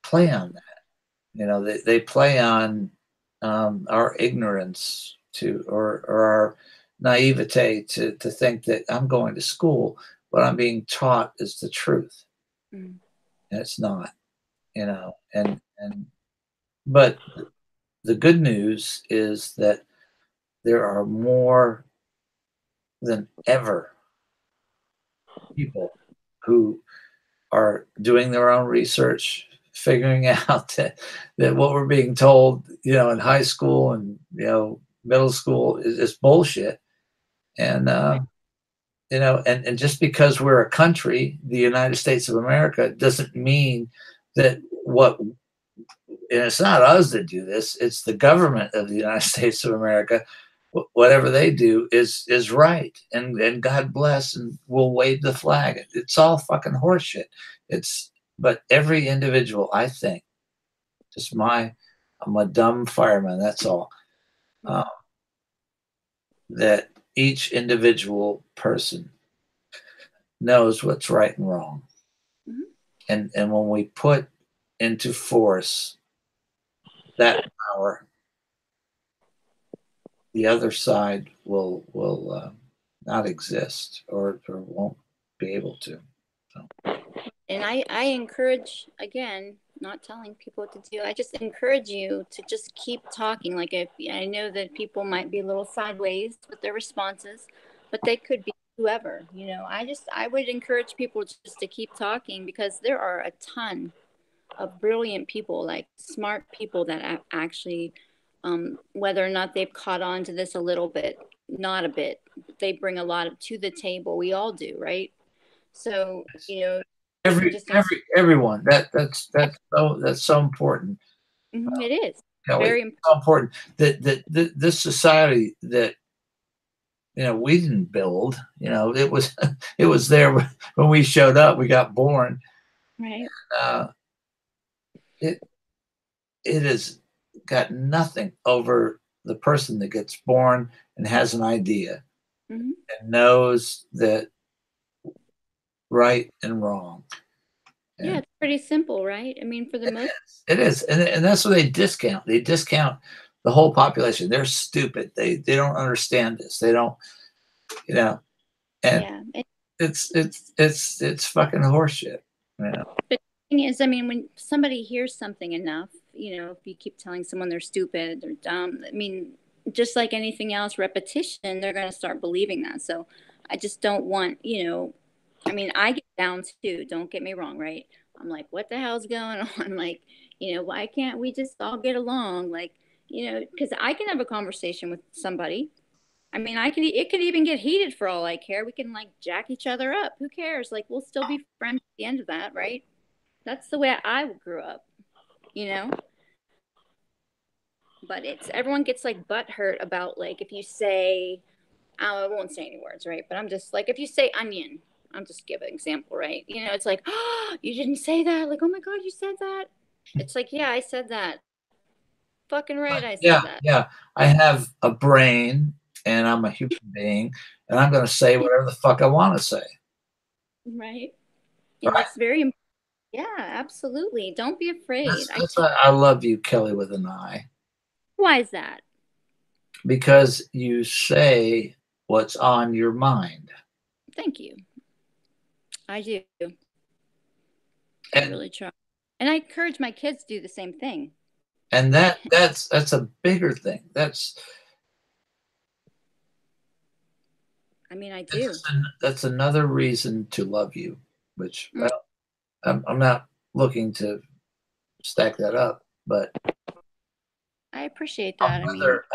play on that. They play on our ignorance or our naivete to think that I'm going to school, what I'm being taught is the truth. And it's not, but the good news is that there are more than ever people who are doing their own research, figuring out that what we're being told, in high school and, middle school is bullshit. And, and just because we're a country, the United States of America, doesn't mean that and it's not us that do this, it's the government of the United States of America. Whatever they do is right, and God bless, and we'll wave the flag. It's all fucking horseshit. But every individual, I think, I'm a dumb fireman, that's all. That each individual person knows what's right and wrong. And when we put into force that power, the other side will not exist, or won't be able to. So. And I encourage, again, not telling people what to do. I just encourage you to just keep talking. Like, if I know that people might be a little sideways with their responses, but they could be whoever, I would encourage people just to keep talking, because there are a ton of brilliant people, like smart people that actually, whether or not they've caught on to this a little bit, not a bit, they bring a lot to the table. We all do, right? So, everyone, that's so important. It is very important. So important that this society that we didn't build. It was there when we showed up. We got born. Right. It has got nothing over the person that gets born and has an idea and knows that right and wrong. Yeah, it's pretty simple, right? I mean, for the most, it is, and that's what they discount. They discount the whole population. They're stupid. They don't understand this. They don't, and it's fucking horseshit. But the thing is, I mean, when somebody hears something enough, if you keep telling someone they're stupid, they're dumb, I mean, just like anything else, repetition, they're going to start believing that. So I just don't want, I mean, I get down too, don't get me wrong, right? I'm like, what the hell's going on? Like, why can't we just all get along? Like, because I can have a conversation with somebody. I mean, it could even get heated for all I care. We can like jack each other up. Who cares? Like, we'll still be friends at the end of that, right? That's the way I grew up, But everyone gets like butthurt about, like, if you say, I won't say any words, right? But I'm just like, if you say onion, I'm just give an example, right? It's like, oh, you didn't say that. Like, oh my God, you said that. It's like, yeah, I said that. Fucking right, I said that. Yeah, I have a brain, and I'm a human being, and I'm going to say whatever the fuck I want to say. Right. And that's very important. Yeah, absolutely. Don't be afraid. That's why I love you, Kelly with an I. Why is that? Because you say what's on your mind. Thank you. I do. I really try. And I encourage my kids to do the same thing. And that's a bigger thing. I mean, I do. That's another reason to love you, which, well, I'm not looking to stack that up, but I appreciate that.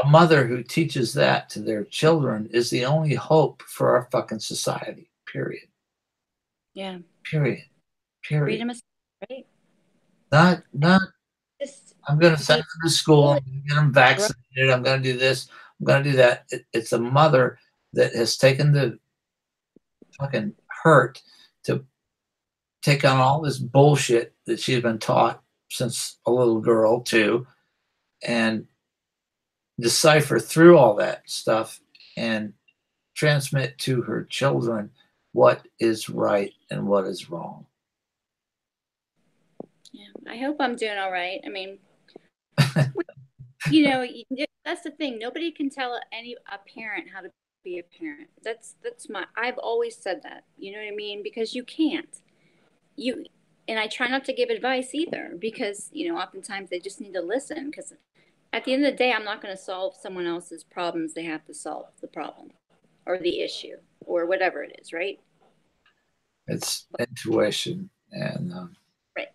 A mother who teaches that to their children is the only hope for our fucking society, period. Yeah. Period. Freedom is right. Not I'm going to send them to school. I'm going to get them vaccinated. I'm going to do this. I'm going to do that. It's a mother that has taken the fucking hurt to take on all this bullshit that she's been taught since a little girl too, and decipher through all that stuff and transmit to her children what is right and what is wrong. Yeah, I hope I'm doing all right. I mean, that's the thing. Nobody can tell a parent how to be a parent. I've always said that, you know what I mean? Because you can't. And I try not to give advice either, because, oftentimes they just need to listen, because at the end of the day, I'm not going to solve someone else's problems. They have to solve the problem or the issue or whatever it is, right? It's intuition, and Right.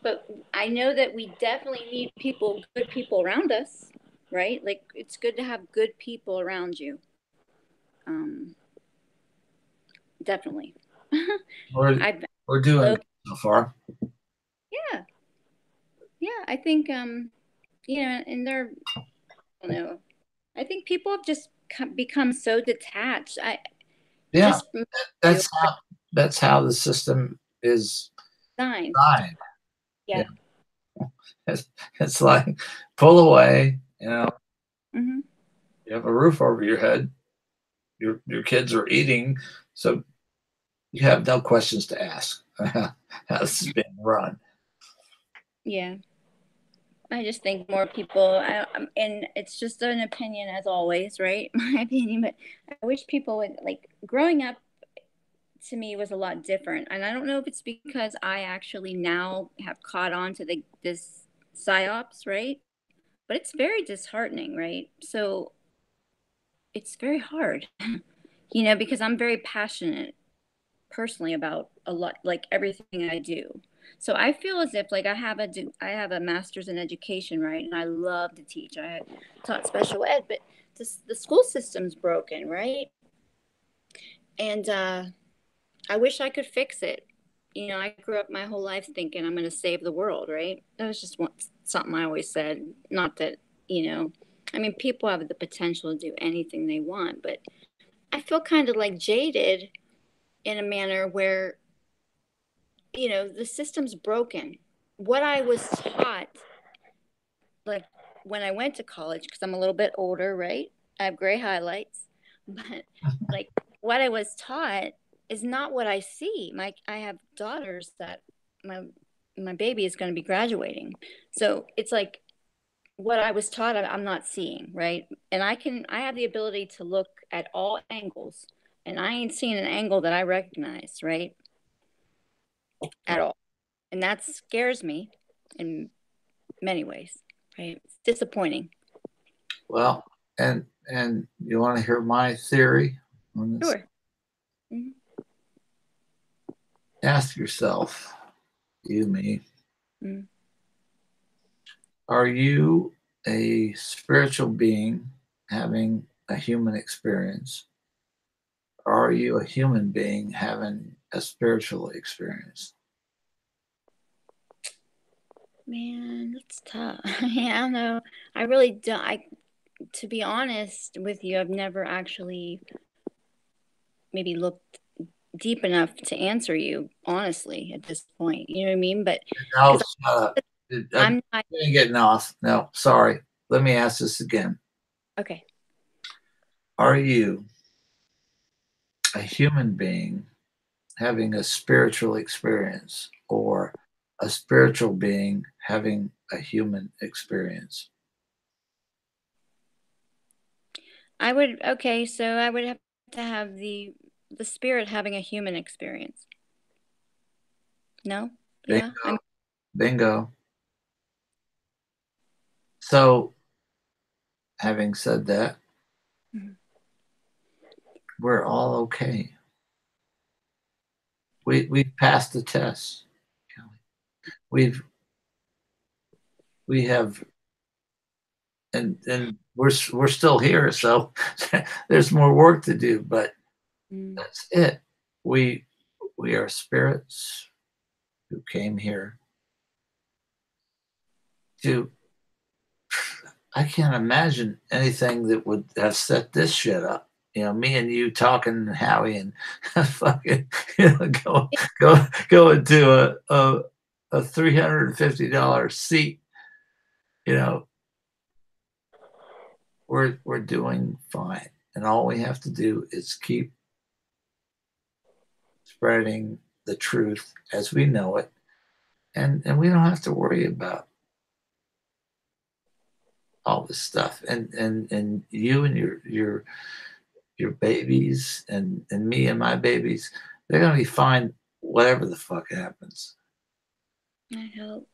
But I know that we definitely need good people around us, right? Like it's good to have good people around you. Definitely. I've we're doing so far. Yeah. Yeah, I think and they're I don't know. I think people have just become so detached. Yeah, just that's how the system is designed. designed. Yeah. It's like pull away, Mm-hmm. you have a roof over your head, your kids are eating, so you have no questions to ask. How this is being run. Yeah. I just think more people, and it's just an opinion as always, right? My opinion, but I wish people would like growing up to me was a lot different. And I don't know if it's because I actually now have caught on to this psyops, right? But it's very disheartening, right? So it's very hard, because I'm very passionate personally about a lot, like everything I do. So I feel as if like I have a master's in education, right? And I love to teach. I taught special ed, but the school system's broken, right? And I wish I could fix it. I grew up my whole life thinking I'm going to save the world, right? That was just something I always said. Not that, I mean, people have the potential to do anything they want, but I feel kind of like jaded in a manner where, the system's broken. What I was taught, like when I went to college, because I'm a little bit older, right? I have gray highlights, but like what I was taught is not what I see. I have daughters that my baby is going to be graduating, so it's like what I was taught I'm not seeing, right? And I have the ability to look at all angles, and I ain't seeing an angle that I recognize, right? At all. And that scares me in many ways, right? It's disappointing. Well, and you want to hear my theory on this? Sure. Mm-hmm. Ask yourself, me, Mm-hmm. are you a spiritual being having a human experience? Or are you a human being having a spiritual experience? Man, that's tough. Yeah, I don't know. I really don't. To be honest with you, I've never actually maybe looked deep enough to answer you honestly at this point. You know what I mean? But No, because shut up. I'm not Getting off. No, sorry. Let me ask this again. okay. Are you a human being having a spiritual experience or a spiritual being having a human experience? So I would have to have the spirit having a human experience. No? Bingo. Yeah. Bingo. So, having said that, Mhm. we're all okay. We passed the test. We have, and we're still here. So there's more work to do, but that's it. We are spirits who came here to. I can't imagine anything that would have set this shit up. Me and you talking, Howie, and fucking, go into a $350 seat. We're doing fine, and all we have to do is keep spreading the truth as we know it, and we don't have to worry about all this stuff. And you and your babies and me and my babies, they're gonna be fine whatever the fuck happens. I hope.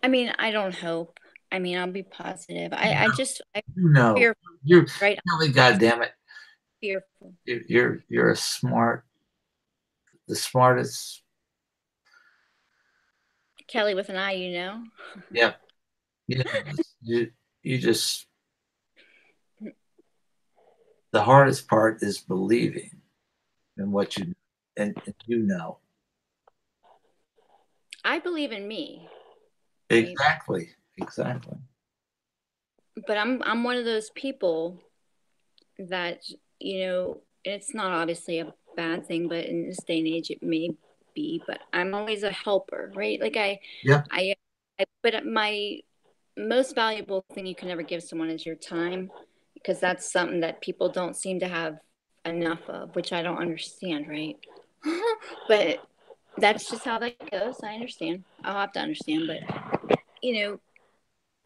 I mean, I don't hope. I mean, I'll be positive. I'm fearful, You're right? tell me, goddamn it, Fearful. you're a smart the smartest. Kelly with an I, you know. Yeah. You just, the hardest part is believing in what you, and you know. I believe in me. Right? Exactly. Exactly. But I'm one of those people that, you know, it's not obviously a bad thing, but in this day and age it may be, but I'm always a helper, right? Like Yeah. but my most valuable thing you can ever give someone is your time, because that's something that people don't seem to have enough of, which I don't understand, right? But that's just how that goes. I understand. I'll have to understand, but you know,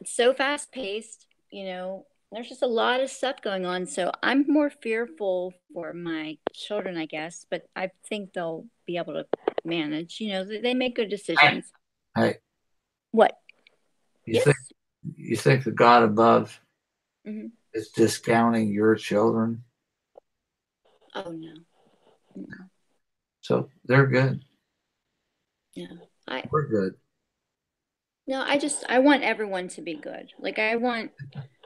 it's so fast paced, you know, there's just a lot of stuff going on. So I'm more fearful for my children, I guess, but I think they'll be able to manage. You know, they make good decisions. Hey, What? you Yes. think you think the God above Mm-hmm. is discounting your children? Oh no. Mm-mm. So they're good. Yeah. We're good. No, I want everyone to be good. Like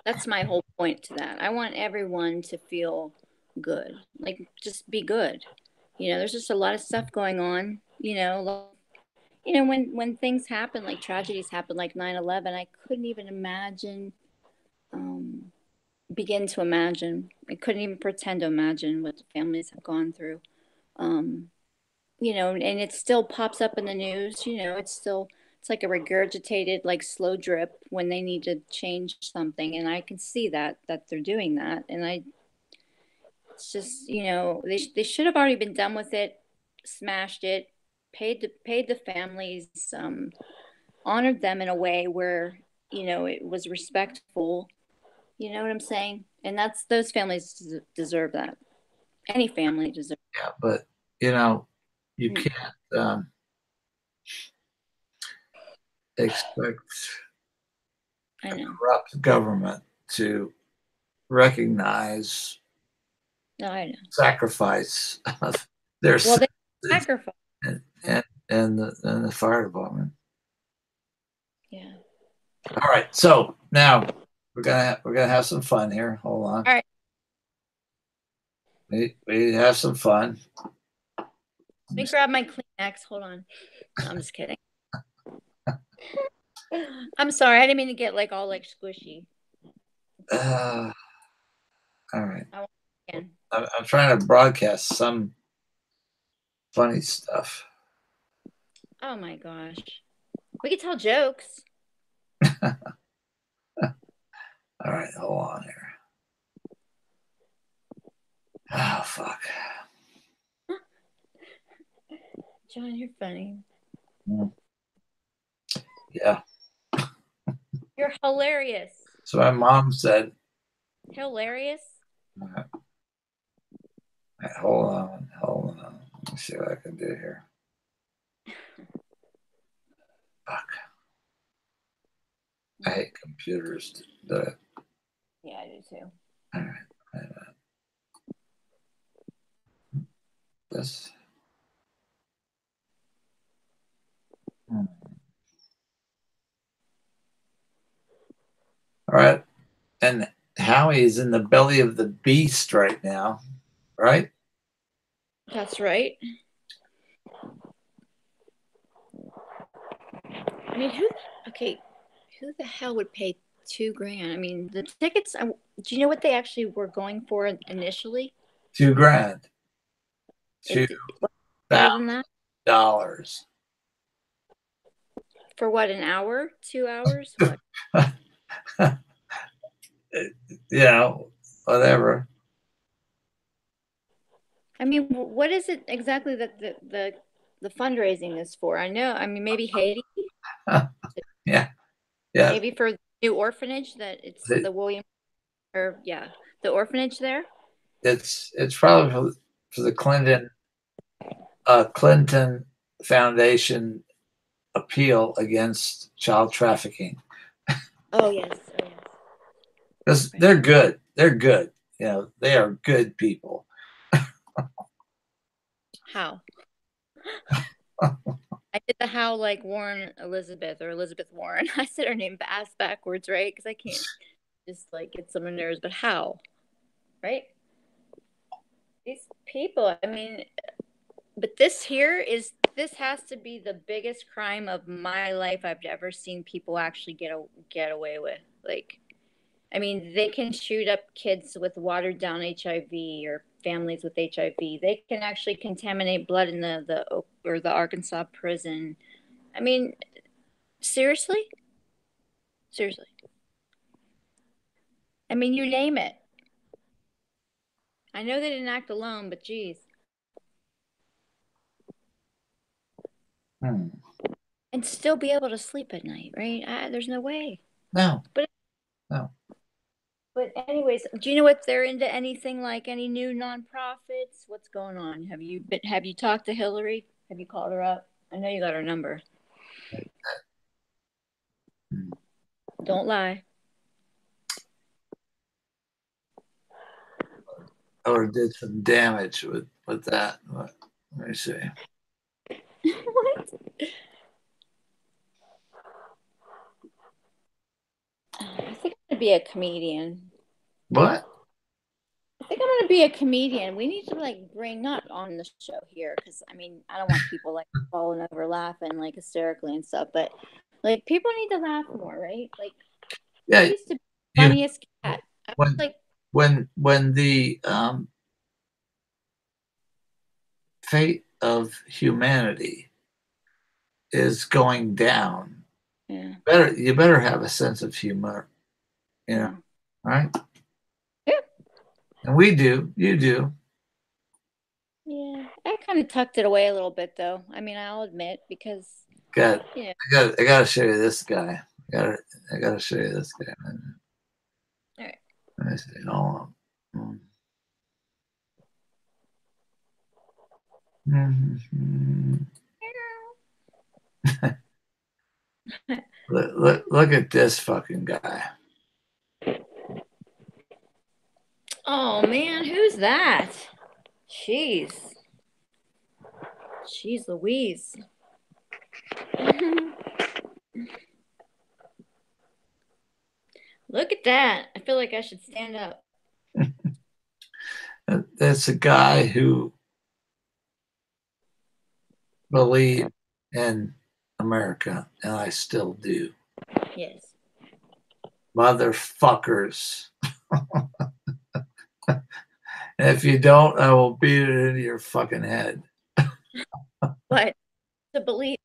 that's my whole point to that. I want everyone to feel good. Like just be good. You know, there's just a lot of stuff going on, you know, when things happen, like tragedies happen, like 9/11, I couldn't even imagine, um, begin to imagine. I couldn't even pretend to imagine what the families have gone through. Um, you know, and it still pops up in the news. You know, it's like a regurgitated, like slow drip when they need to change something, and I can see that they're doing that, and it's just, you know, they should have already been done with it, smashed it, paid the families, honored them in a way where, you know, it was respectful. You know what I'm saying? And those families deserve that. Any family deserves. Yeah, but you know, you Mm, can't expect I a know. corrupt government to recognize No, I know. sacrifice of their Well, they citizens sacrifice. and, and the fire department. Yeah. All right, so now we're gonna have some fun here. Hold on. All right. We have some fun. Let me grab my Kleenex. Hold on. No, I'm just kidding. I'm sorry. I didn't mean to get like all like squishy. All right. I want again. I'm trying to broadcast some funny stuff. Oh my gosh. We could tell jokes. All right, hold on here. Oh fuck. John, you're funny. Yeah. You're hilarious. So my mom said, Hilarious. all right, hold on. Let me see what I can do here. Fuck. I hate computers. Yeah, I do too. All right. Wait a minute. This. All right. And Howie is in the belly of the beast right now, right? That's right. I mean, who the hell would pay $2,000? I mean, the tickets, do you know what they actually were going for initially? $2,000. It $2,000. better than that? For what, an hour? 2 hours? What? You know, whatever. I mean, what is it exactly that the fundraising is for? I know. I mean, maybe Haiti, Yeah. Yeah. maybe for the new orphanage that it's the William, or yeah, the orphanage there. It's probably for the Clinton Foundation appeal against child trafficking. Oh yes, oh yes. Because Right. they're good. They're good. You know, they are good people. How? I did the how like Warren Elizabeth or Elizabeth Warren. I said her name ass backwards, right? Because I can't just like get some nerves, but how, right? These people, I mean, but this has to be the biggest crime of my life I've ever seen people actually get away with. Like, I mean, they can shoot up kids with watered down HIV or families with HIV. They can actually contaminate blood in the Arkansas prison. I mean, seriously? Seriously. I mean, you name it. I know they didn't act alone, but geez. And still be able to sleep at night, right? There's no way. No. But no. But anyways, do you know if they're into anything like any new nonprofits? What's going on? Have you talked to Hillary? Have you called her up? I know you got her number. Don't lie. Or did some damage with that. Let me see. What? I think I'm gonna be a comedian. What? I think I'm gonna be a comedian. We need to like bring not on the show here because I mean I don't want people like falling over laughing like hysterically and stuff, but like people need to laugh more, right? Like yeah, I used to be the funniest cat. I was like when the fate of humanity is going down, yeah. you better have a sense of humor, you know, right? Yeah. And we do, you do. Yeah, I kind of tucked it away a little bit, though. I mean, I'll admit because God, you know. I gotta show you this guy. I gotta show you this guy. All right. Let me see. Hold on. Look at this fucking guy. Oh man, who's that? Jeez Louise. Look at that. I feel like I should stand up. That's a guy who believed in America, and I still do. Yes. Motherfuckers. And if you don't, I will beat it into your fucking head. But to believe